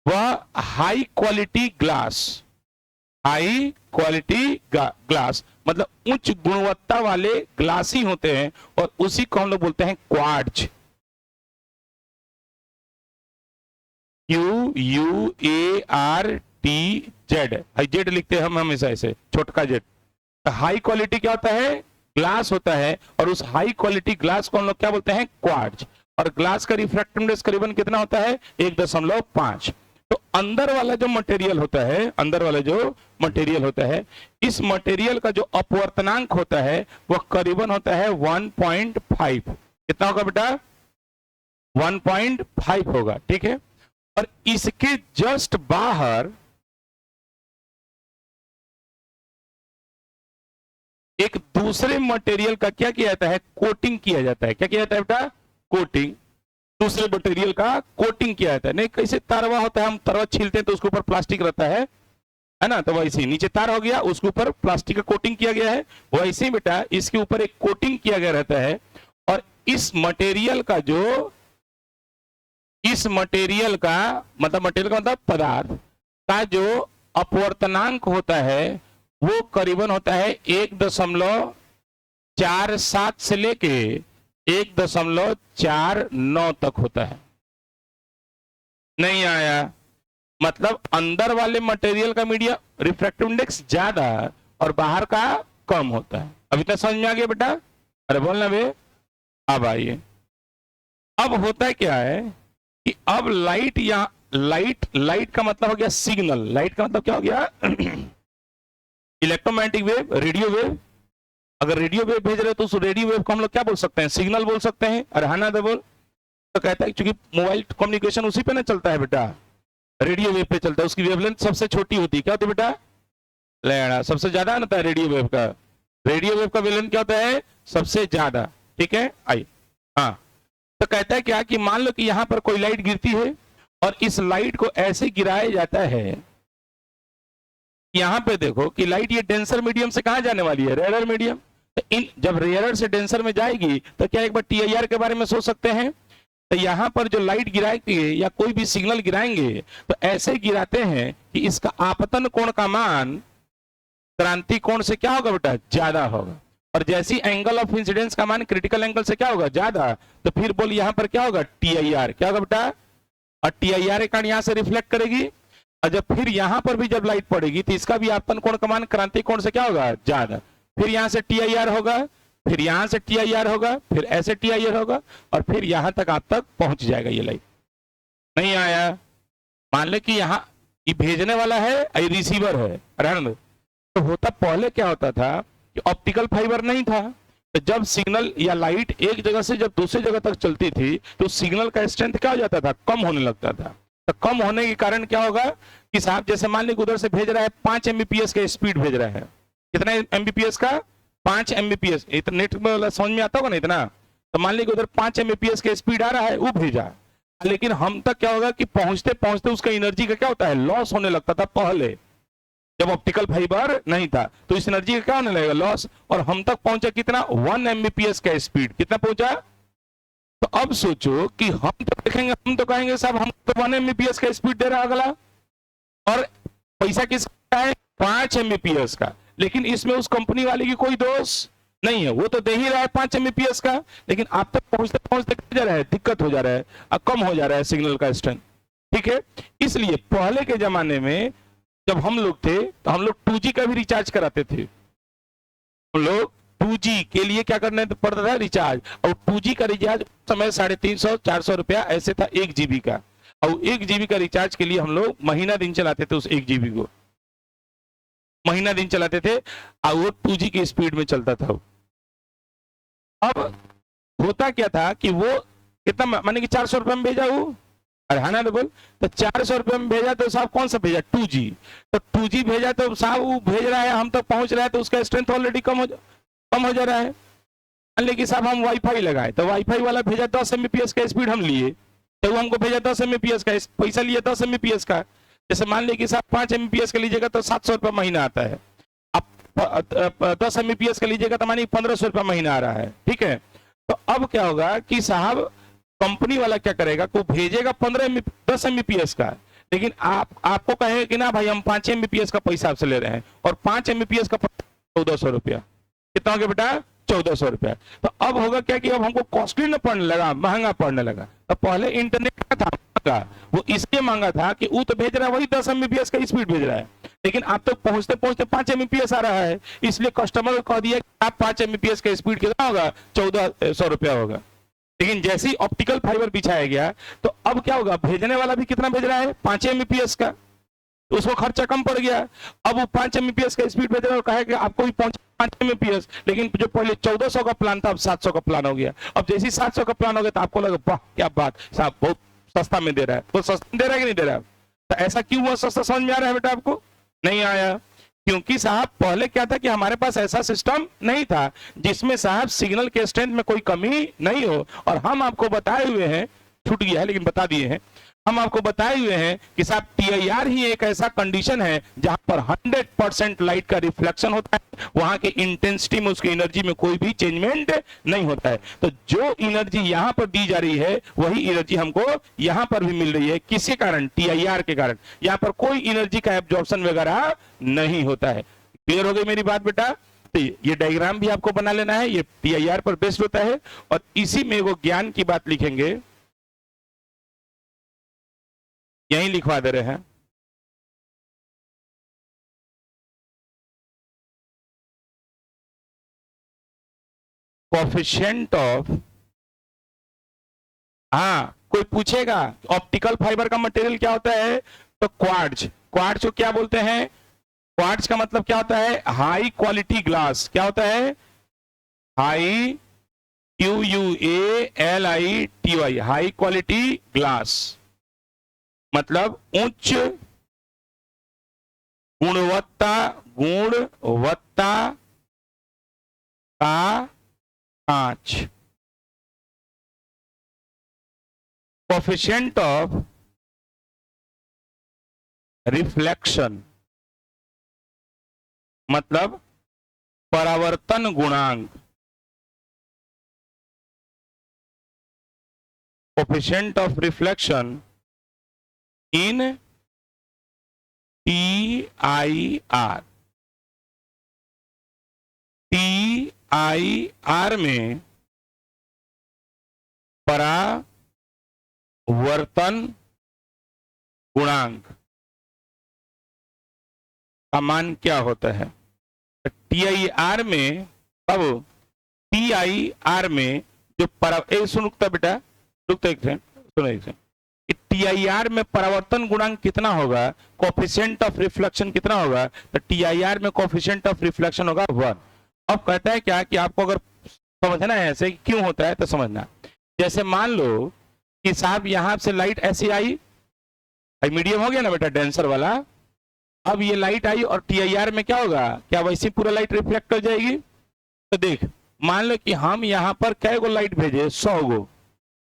S1: वह high quality glass, high quality glass मतलब उच्च गुणवत्ता वाले ग्लास ही होते हैं, और उसी को हम लोग बोलते हैं क्वार्ट्ज। QUARTZ, जेड लिखते हैं हम हमेशा ऐसे, छोटका जेड। हाई क्वालिटी क्या होता है, ग्लास होता है, और उस हाई क्वालिटी ग्लास को हम लोग क्या बोलते हैं, क्वार्ट्ज। और ग्लास का रिफ्रैक्टिव इंडेक्स करीबन कितना होता है, 1.5। तो अंदर वाला जो मटेरियल होता है, अंदर वाला जो मटेरियल होता है, इस मटेरियल का जो अपवर्तनांक होता है वह करीबन होता है 1.5। कितना होगा बेटा, 1.5 होगा, ठीक है। और इसके जस्ट बाहर एक दूसरे मटेरियल का क्या किया जाता है, कोटिंग किया जाता है। क्या किया जाता है बेटा, कोटिंग। दूसरे मटेरियल का कोटिंग किया जाता है। नहीं, कैसे तारवा होता है, हम तारवा छीलते हैं तो उसके ऊपर प्लास्टिक रहता है ना, तो वैसे ही नीचे तार हो गया, उसके ऊपर प्लास्टिक का कोटिंग किया गया है। वैसे ही बेटा इसके ऊपर एक कोटिंग किया गया रहता है, और इस मटेरियल का जो, इस मटेरियल का मतलब पदार्थ का जो अपवर्तनांक होता है वो करीबन होता है 1.47 से लेके 1.49 तक होता है। नहीं आया। मतलब अंदर वाले मटेरियल का मीडिया रिफ्रैक्टिव इंडेक्स ज्यादा और बाहर का कम होता है। अभी तक समझ में आ गया बेटा? अरे बोलना बे। अब आइए, अब होता है क्या है कि अब लाइट या लाइट का मतलब हो गया सिग्नल। लाइट का मतलब क्या हो गया? Electromagnetic wave, radio wave. अगर रेडियो वेव भेज रहे हो तो उस रेडियो वेव को हम लोग क्या बोल सकते हैं? सिग्नल बोल सकते हैं। अरे हाँ ना, बोल। तो कहता है क्योंकि मोबाइल कम्युनिकेशन उसी पे ना चलता है बेटा, रेडियो वेव पे चलता है। उसकी वेवलेंथ सबसे छोटी होती है। क्या होती है बेटा? लेना सबसे ज्यादा होता है रेडियो वेव का। रेडियो वेव का वेवलेंथ क्या होता है? सबसे ज्यादा। ठीक है, आइए। हाँ, तो कहता है क्या कि मान लो कि यहां पर कोई लाइट गिरती है और इस लाइट को ऐसे गिराया जाता है। यहां पे देखो कि लाइट ये डेंसर मीडियम से कहां जाने वाली है? Rarer medium. तो इन जब रेयरर से डेंसर में जाएगी तो क्या एक बार टीआईआर के बारे में सोच सकते हैं? तो यहां पर जो लाइट गिराएंगे या कोई भी सिग्नल गिराएंगे तो ऐसे गिराते हैं कि इसका आपतन कोण का मान क्रांति कोण से क्या होगा बेटा? ज्यादा होगा। और जैसी एंगल ऑफ इंसिडेंस का मान क्रिटिकल एंगल से क्या होगा? ज्यादा। तो फिर बोल यहां पर क्या होगा? टीआईआर। क्या होगा बेटा? और टीआईआर कारण यहां से रिफ्लेक्ट करेगी और जब फिर यहां पर भी जब लाइट पड़ेगी तो इसका भी आपतन कोण का मान क्रांति कोण से क्या होगा? ज्यादा। फिर यहां से टीआईआर होगा, फिर यहां से टीआईआर होगा, फिर ऐसे टीआईआर होगा और फिर यहां तक आप तक पहुंच जाएगा ये लाइट। नहीं आया? मान ले कि यहां ये भेजने वाला है, ये रिसीवर है। तो होता पहले क्या होता था कि ऑप्टिकल फाइबर नहीं था। तो जब सिग्नल या लाइट एक जगह से जब दूसरी जगह तक चलती थी तो सिग्नल का स्ट्रेंथ क्या हो जाता था? कम होने लगता था। तो कम होने के कारण क्या होगा कि साहब जैसे मान लीजिए उधर से भेज रहा है 5 एमबीपीएस का स्पीड भेज रहा है। कितना एमबीपीएस का? 5 एमबीपीएस। इतना नेट में समझ में आता होगा ना इतना। तो मान लीजिए उधर 5 एमबीपीएस का स्पीड आ रहा है, वो भेजा, लेकिन हम तक क्या होगा कि पहुंचते पहुंचते उसका एनर्जी का क्या होता है? लॉस होने लगता था पहले जब ऑप्टिकल फाइबर नहीं था। तो इस एनर्जी का क्या होने लगेगा? लॉस। और हम तक पहुंचा कितना? 1 एमबीपीएस का स्पीड। कितना पहुंचा? तो अब सोचो कि हम तो देखेंगे, हम तो कहेंगे साहब हम तो 1 एमबीपीएस का स्पीड दे रहा है अगला, और पैसा किसका है? 5 एमबीपीएस का। लेकिन इसमें उस कंपनी वाले की कोई दोष नहीं है, वो तो दे ही रहा है 5 एमबीपीएस का, लेकिन आप तक पहुंचते पहुंचते क्या जा रहा है? दिक्कत हो जा रहा है, कम हो जा रहा है सिग्नल का स्ट्रेंथ। ठीक है, इसलिए पहले के जमाने में जब हम लोग थे तो हम लोग 2G का भी रिचार्ज कराते थे। हम लोग 2G के लिए क्या करना पड़ता था? रिचार्ज। और 2G का रिचार्ज समय 350-400 रुपया ऐसे था 1 GB का। और 1 GB का रिचार्ज के लिए हम लोग महीना दिन चलाते थे। उस 1 GB को महीना दिन चलाते थे और वो 2G की स्पीड में चलता था। अब होता क्या था कि वो कितना माने कि 400 रुपये में भेजा वो। अरे हाँ ना, तो बोल। तो 400 रुपये में भेजा तो साहब कौन सा भेजा? 2G। तो 2G भेजा तो साहब वो भेज रहा है, हम तक पहुंच रहा है, तो उसका स्ट्रेंथ ऑलरेडी कम हो जा रहा है। मान लीजिए साहब हम वाईफाई लगाए तो वाईफाई वाला भेजा 10 एमबीपीएस का स्पीड हम लिए, तो वो हमको भेजा 10 एमबीपीएस का, पैसा लिए 10 एमबीपीएस का। जैसे मान लीजिए कि साहब 5 एमबीपीएस का लीजिएगा तो 700 रुपये महीना आता है। अब 10 एमबीपीएस का लीजिएगा तो मानिए 1500 रुपये महीना आ रहा है। ठीक है, तो अब क्या होगा कि साहब कंपनी वाला क्या करेगा, को भेजेगा 10 एमबीपीएस का, लेकिन आपको कहेगा कि ना भाई हम 5 एमबीपीएस का पैसा आपसे ले रहे हैं, और 5 एमबीपीएस का 1400 रुपया। कितना हो गया बेटा? 1400 रुपया। तो अब होगा क्या कि अब हमको कॉस्टली न पड़ने लगा, महंगा पड़ने लगा। तो पहले इंटरनेट का था वो इसलिए महंगा था कि वो तो भेज रहा है वही 10 एमबीपीएस का स्पीड भेज रहा है, लेकिन आप तो पहुंचते पहुंचते 5 एमबीपीएस आ रहा है, इसलिए कस्टमर को कह दिया कि आप 5 एमबीपीएस का स्पीड कितना होगा? 1400 रुपया होगा। लेकिन जैसे ही ऑप्टिकल फाइबर बिछाया गया तो अब क्या होगा? भेजने वाला भी कितना भेज रहा है? 5 एमबीपीएस का, तो उसको खर्चा कम पड़ गया। अब वो 5 एमबीपीएस का स्पीड भेज रहा है और कहा कि आपको भी पहुंचे 5 एमबीपीएस, लेकिन जो पहले 1400 का प्लान था अब 700 का प्लान हो गया। अब जैसे ही 700 का प्लान हो गया तो आपको लगा वाह क्या बात, साहब बहुत सस्ता में दे रहा है। तो सस्ता दे रहा है कि नहीं दे रहा है? तो ऐसा क्यों हुआ? सस्ता समझ में आ रहा है बेटा आपको? नहीं आया, क्योंकि साहब पहले क्या था कि हमारे पास ऐसा सिस्टम नहीं था जिसमें साहब सिग्नल के स्ट्रेंथ में कोई कमी नहीं हो। और हम आपको बताए हुए हैं, छूट गया है लेकिन बता दिए हैं, हम आपको बताए हुए हैं कि साहब टीआईआर ही एक ऐसा कंडीशन है जहां पर 100% लाइट का रिफ्लेक्शन होता है, वहां के इंटेंसिटी में उसकी एनर्जी में कोई भी चेंजमेंट नहीं होता है। तो जो एनर्जी यहां पर दी जा रही है वही एनर्जी हमको यहां पर भी मिल रही है। किसके कारण? टीआईआर के कारण। यहां पर कोई एनर्जी का एब्जॉर्प्शन वगैरह नहीं होता है। क्लियर हो गई मेरी बात बेटा? तो ये डायग्राम भी आपको बना लेना है, ये टीआईआर पर बेस्ड होता है। और इसी में वो ज्ञान की बात लिखेंगे यहीं लिखवा दे रहे हैं। कोफिशिएंट ऑफ, हाँ कोई पूछेगा ऑप्टिकल फाइबर का मटेरियल क्या होता है, तो क्वार्ट्ज। क्वार्ट्ज को क्या बोलते हैं, क्वार्ट्ज का मतलब क्या होता है, हाई क्वालिटी ग्लास। क्या होता है, high, QUALITY, high quality glass, मतलब उच्च गुणवत्ता, गुणवत्ता का कांच। कोफिशिएंट ऑफ रिफ्लेक्शन मतलब परावर्तन गुणांक। Coefficient of reflection in TIR। TIR में परावर्तन गुणांक का मान क्या होता है। TIR में, अब TIR में जो रुकता बेटा, रुकता एक सेकंड, सुनो एक सेकंड। TIR में परावर्तन गुणांक कितना होगा, कोफिशिएंट ऑफ रिफ्लेक्शन कितना होगा, तो TIR में कोफिशिएंट ऑफ रिफ्लेक्शन होगा 1। अब कहता है क्या कि आपको अगर समझना है ऐसे क्यों होता है तो समझना, जैसे मान लो कि साहब यहां से लाइट ऐसी आई, मीडियम हो गया ना बेटा डेंसर वाला, अब ये लाइट आई और TIR में क्या होगा, क्या वैसे पूरा लाइट रिफ्लेक्ट कर जाएगी। तो देख मान लो कि हम यहाँ पर कै गो लाइट भेजे, 100 गो,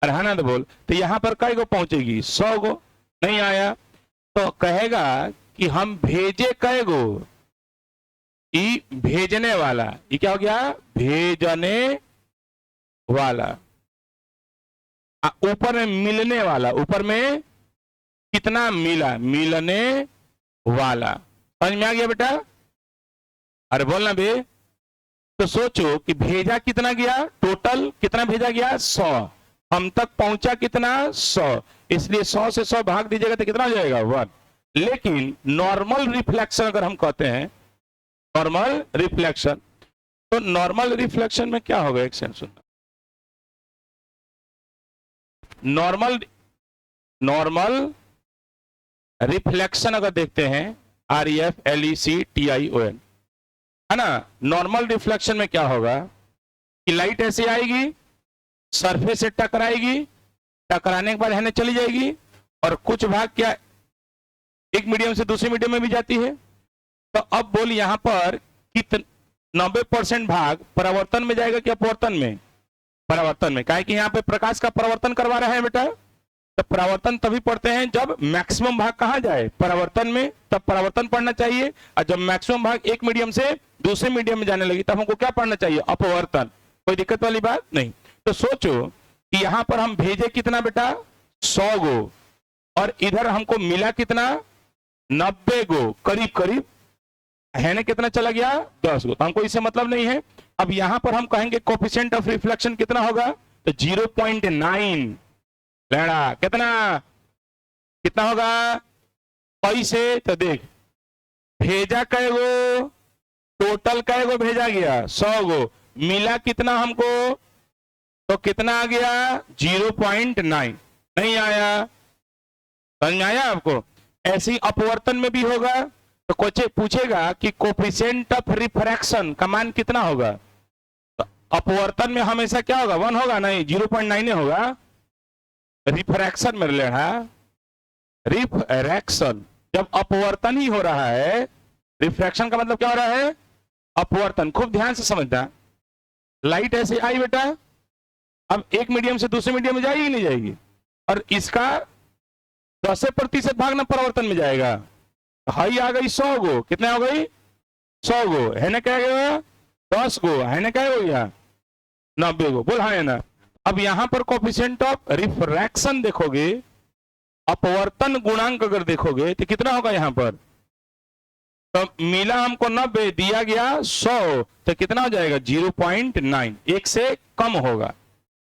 S1: अरे है ना तो बोल, तो यहाँ पर कै गो पहुंचेगी, 100 गो, नहीं आया तो कहेगा कि हम भेजे कै गो, ई भेजने वाला, ये क्या हो गया, भेजने वाला, ऊपर में मिलने वाला, ऊपर में कितना मिला, मिलने वाला। समझ में आ गया बेटा, अरे बोलना बे। तो सोचो कि भेजा कितना गया, टोटल कितना भेजा गया, 100, हम तक पहुंचा कितना, 100, इसलिए 100 से 100 भाग दीजिएगा तो कितना हो जाएगा, 1। लेकिन नॉर्मल रिफ्लेक्शन अगर हम कहते हैं, नॉर्मल रिफ्लेक्शन, तो नॉर्मल रिफ्लेक्शन में क्या होगा, एक सेकंड सुनना, नॉर्मल रिफ्लेक्शन अगर देखते हैं, REFLECTION, है ना, नॉर्मल रिफ्लेक्शन में क्या होगा कि लाइट ऐसे आएगी, सरफेस से टकराएगी, टकराने के बाद है ना चली जाएगी, और कुछ भाग क्या एक मीडियम से दूसरे मीडियम में भी जाती है। तो अब बोल यहां पर कितने 90% भाग परावर्तन में जाएगा कि अपवर्तन में, परावर्तन में, काहे कि यहाँ पे प्रकाश का परावर्तन करवा रहा है बेटा, तो परावर्तन तभी पढ़ते हैं जब मैक्सिमम भाग कहां जाए, परावर्तन में, तब परावर्तन पढ़ना चाहिए। और जब मैक्सिमम भाग एक मीडियम से दूसरे मीडियम में जाने लगी तब हमको क्या पढ़ना चाहिए, अपवर्तन। कोई दिक्कत वाली बात नहीं। तो सोचो कि यहां पर हम भेजे कितना बेटा, 100 गो, और इधर हमको मिला कितना, 90 गो, करीब करीब है ना, कितना चला गया, 10 गो, तो हमको इससे मतलब नहीं है। अब यहां पर हम कहेंगे कोफिशिएंट ऑफ रिफ्लेक्शन कितना होगा, तो 0.9 लेना, कितना होगा, पैसे, तो देख भेजा कै गो, टोटल कै गो भेजा गया, 100 गो, मिला कितना हमको, तो कितना आ गया, 0.9, नहीं आया, समझ में आया आपको। ऐसी अपवर्तन में भी होगा, तो कोई पूछेगा कि कोफिशिएंट ऑफ रिफ्रैक्शन का मान कितना होगा, तो अपवर्तन में हमेशा क्या होगा, 1 होगा, नहीं 0.9 होगा। रिफ्रैक्शन में लेना, रिफ्रैक्शन जब अपवर्तन ही हो रहा है, रिफ्रैक्शन का मतलब क्या हो रहा है, अपवर्तन। खूब ध्यान से समझना, लाइट ऐसे आई बेटा, अब एक मीडियम से दूसरे मीडियम में जाएगी नहीं जाएगी, और इसका 10% भाग ना परावर्तन में जाएगा, हाई आ गई 100 गो, कितने हो गई, 100 गो, है ना, क्या गया 10 गो, है ना, क्या हो गया 90 गो, बोल हाँ है ना। अब यहां पर कोफिशिएंट ऑफ रिफ्रैक्शन देखोगे, अपवर्तन गुणांक अगर देखोगे तो कितना होगा यहां पर, तो मिला हमको 90, दिया गया 100, तो कितना हो जाएगा 0.9, एक से कम होगा,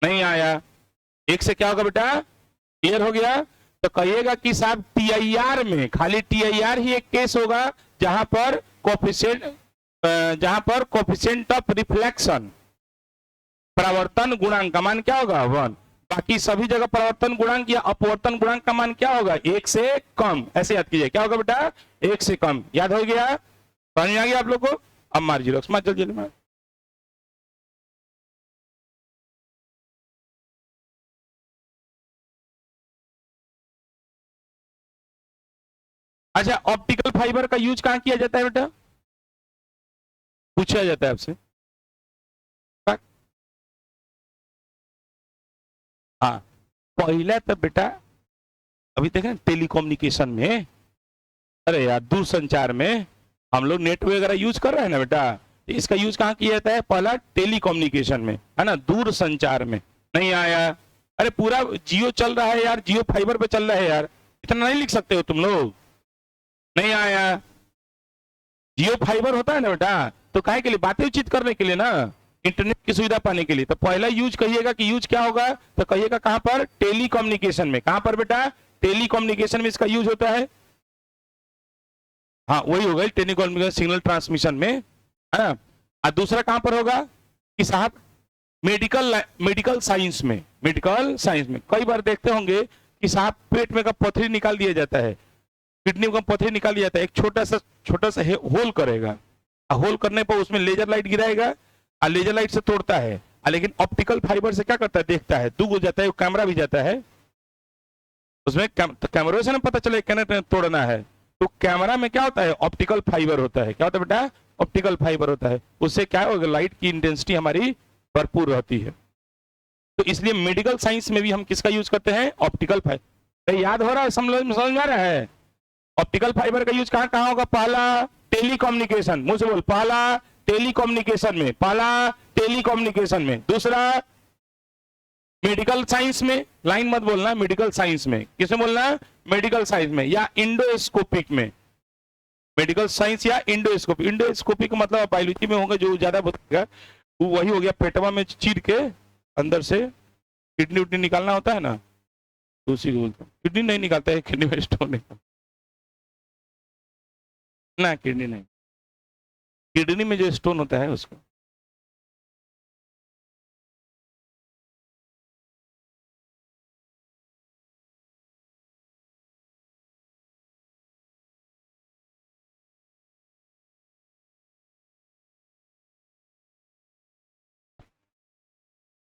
S1: नहीं आया, एक से क्या होगा बेटा, क्लियर हो गया। तो कहिएगा कि साहब टीआईआर में खाली टीआईआर ही एक केस होगा जहां पर कोफिशिएंट ऑफ रिफ्लेक्शन परावर्तन गुणांक का मान क्या होगा 1। बाकी सभी जगह परावर्तन गुणांक या अपवर्तन गुणांक का मान क्या होगा 1 से कम। ऐसे याद कीजिए, क्या होगा बेटा 1 से कम। याद हो गया, समझ में आ गया आप लोग को। अब मार जीरोक्स मार जल्दी मार। अच्छा, ऑप्टिकल फाइबर का यूज कहां किया जाता है बेटा, पूछा जाता है आपसे। हाँ, पहला तो बेटा अभी तक टेलीकम्युनिकेशन में, अरे यार दूरसंचार में हम लोग नेट वगैरह यूज कर रहे हैं ना बेटा, इसका यूज कहाँ किया जाता है, पहला टेलीकम्युनिकेशन में, है ना, दूर संचार में। नहीं आया, अरे पूरा जियो चल रहा है यार, जियो फाइबर पे चल रहा है यार, इतना नहीं लिख सकते हो तुम लोग। नहीं आया, जियो फाइबर होता है ना बेटा, तो काहे के लिए, बातें उचित करने के लिए ना, इंटरनेट की सुविधा पाने के लिए। तो पहला यूज कहिएगा कि यूज क्या होगा, तो कहिएगा कहां पर, टेलीकम्युनिकेशन में। कहां पर बेटा, टेलीकम्युनिकेशन में इसका यूज होता है। हाँ वही होगा टेलीकम्युनिकेशन सिग्नल ट्रांसमिशन में, है ना। और दूसरा कहां पर होगा कि साहब मेडिकल साइंस में। मेडिकल साइंस में कई बार देखते होंगे कि साहब पेट में का पथरी निकाल दिया जाता है, किडनी का पथरी निकाल दिया जाता है, एक छोटा सा होल करेगा, होल करने पर उसमें लेजर लाइट गिराएगा और लेजर लाइट से तोड़ता है। लेकिन ऑप्टिकल फाइबर से क्या करता है, देखता है, दूर हो जाता है, कैमरा भी जाता है उसमें, तो कैमरे से ना पता चले कहने तोड़ना है। तो कैमरा में क्या होता है, ऑप्टिकल फाइबर होता है। क्या होता है बेटा, ऑप्टिकल फाइबर होता है। उससे क्या होगा, लाइट की इंटेंसिटी हमारी भरपूर रहती है। तो इसलिए मेडिकल साइंस में भी हम किसका यूज करते हैं, ऑप्टिकल फाइबर। याद हो रहा है, समझ में आ रहा है। ऑप्टिकल फाइबर का यूज कहां कहां होगा, पहला टेलीकम्युनिकेशन, मुझसे बोल, पहला टेलीकम्युनिकेशन में, पहला टेलीकम्युनिकेशन में, दूसरा मेडिकल साइंस में, लाइन मत बोलना, मेडिकल साइंस में। किसमें बोलना, मेडिकल साइंस में या इंडोस्कोपिक में। मेडिकल साइंस या इंडोस्कोपिक। इंडोस्कोपिक का मतलब बायोलॉजी में होगा, जो ज्यादा बताएगा वो वही हो गया, पेटवा में चीर के अंदर से किडनी उडनी निकालना होता है ना, तो उसी को बोलते हैं। किडनी नहीं निकालता है, किडनी में स्टोन निकालता ना, किडनी नहीं, किडनी में जो स्टोन होता है उसको।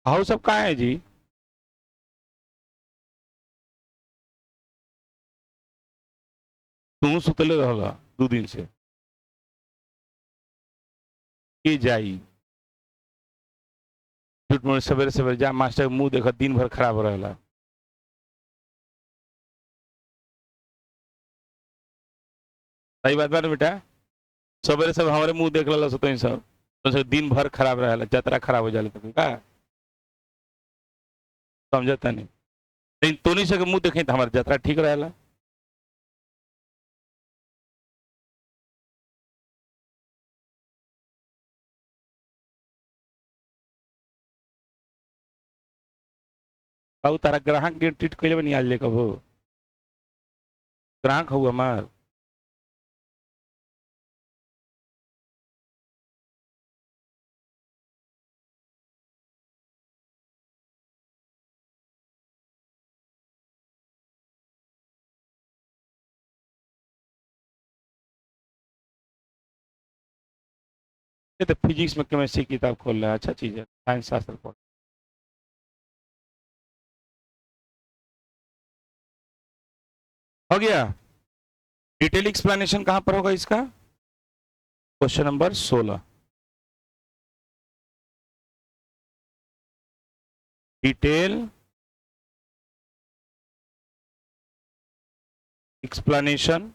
S1: हाउ सब कहाँ है जी, तू सुतले रहला 2 दिन से के जाई, झूठ मूठ सवेरे सवेरे जा, मास्टर के मुंह देखा दिन भर खराब रहेला। सही बात बा ना बेटा, सवेरे सवेरे हमारे मुंह देख ला तो सब, तो दिन भर खराब रहेला, यात्रा खराब हो जाए तो का समझता नहीं। लेकिन तो नहीं सके मुंह देखें तो हमारी यात्रा ठीक रहेला। तारा ग्राहक के ट्रीट कैले बनी आज ले कबो, ग्राहक हुआ हमार। ये तो फिजिक्स में केमिस्ट्री की किताब खोल रहा है, अच्छा चीज है, साइंस शास्त्र पढ़। हो गया, डिटेल एक्सप्लेनेशन कहां पर होगा इसका, question number 16। Detail explanation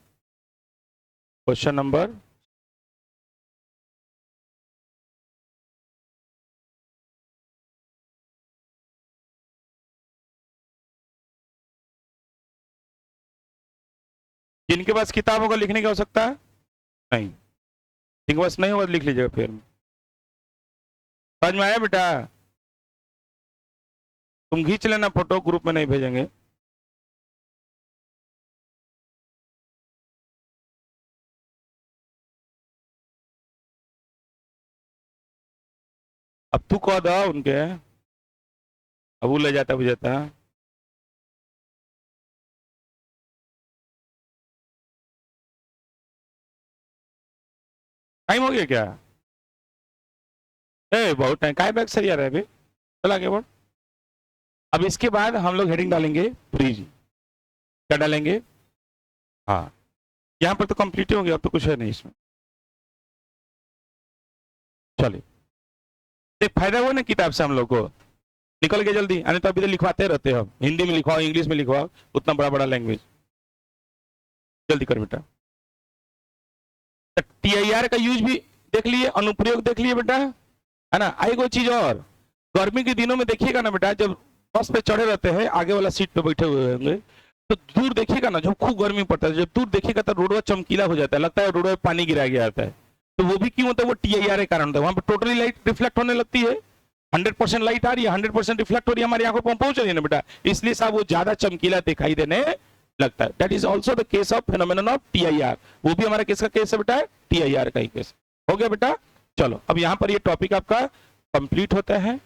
S1: question number, जिनके पास किताब होगा लिखने की आवश्यकता है नहीं, जिनके पास नहीं होगा लिख लीजिएगा फिर। समझ में आया बेटा, तुम खींच लेना फोटो, ग्रुप में नहीं भेजेंगे। अब तू कह दो उनके, अब वो ले जाता बुझाता। टाइम हो गया क्या? ए बहुत टाइम, काय बैग सही आ रहा है अभी, चल आगे बढ़। अब इसके बाद हम लोग हेडिंग डालेंगे ब्रिज। क्या डालेंगे? हाँ, यहाँ पर तो कंप्लीट ही हो गया, अब तो कुछ है नहीं इसमें। चलिए, एक फायदा हुआ ना किताब से हम लोग को, निकल गए जल्दी, अरे तो अभी तो लिखवाते रहते हो, हिंदी में लिखवाओ, इंग्लिश में लिखवाओ, उतना बड़ा बड़ा लैंग्वेज। जल्दी कर बेटा। TIR का यूज भी देख लिए, अनुप्रयोग देख लिए बेटा, है ना। आई कोई चीज और, गर्मी के दिनों में देखिएगा ना बेटा, जब बस पे चढ़े रहते हैं, आगे वाला सीट पे बैठे हुए होंगे, तो दूर देखिएगा ना, जब खूब गर्मी पड़ता है, जब दूर देखिएगा तो रोडवा चमकीला हो जाता है, लगता है रोडवा में पानी गिरा गया आता है। तो वो भी क्यों होता है? वो TIR के कारण होता है। वहां पर टोटली लाइट रिफ्लेक्ट होने लगती है, 100% लाइट आ रही है, 100% रिफ्लेक्ट हो रही है, हमारी आंखों पर पहुंच रही है ना बेटा, इसलिए साहब वो ज्यादा चमकीला दिखाई देने लगता है। That is also the case of phenomenon of TIR। वो भी हमारा किसका केस है बेटा? TIR का ही केस। हो गया बेटा। चलो अब यहाँ पर ये टॉपिक आपका कंप्लीट होता है।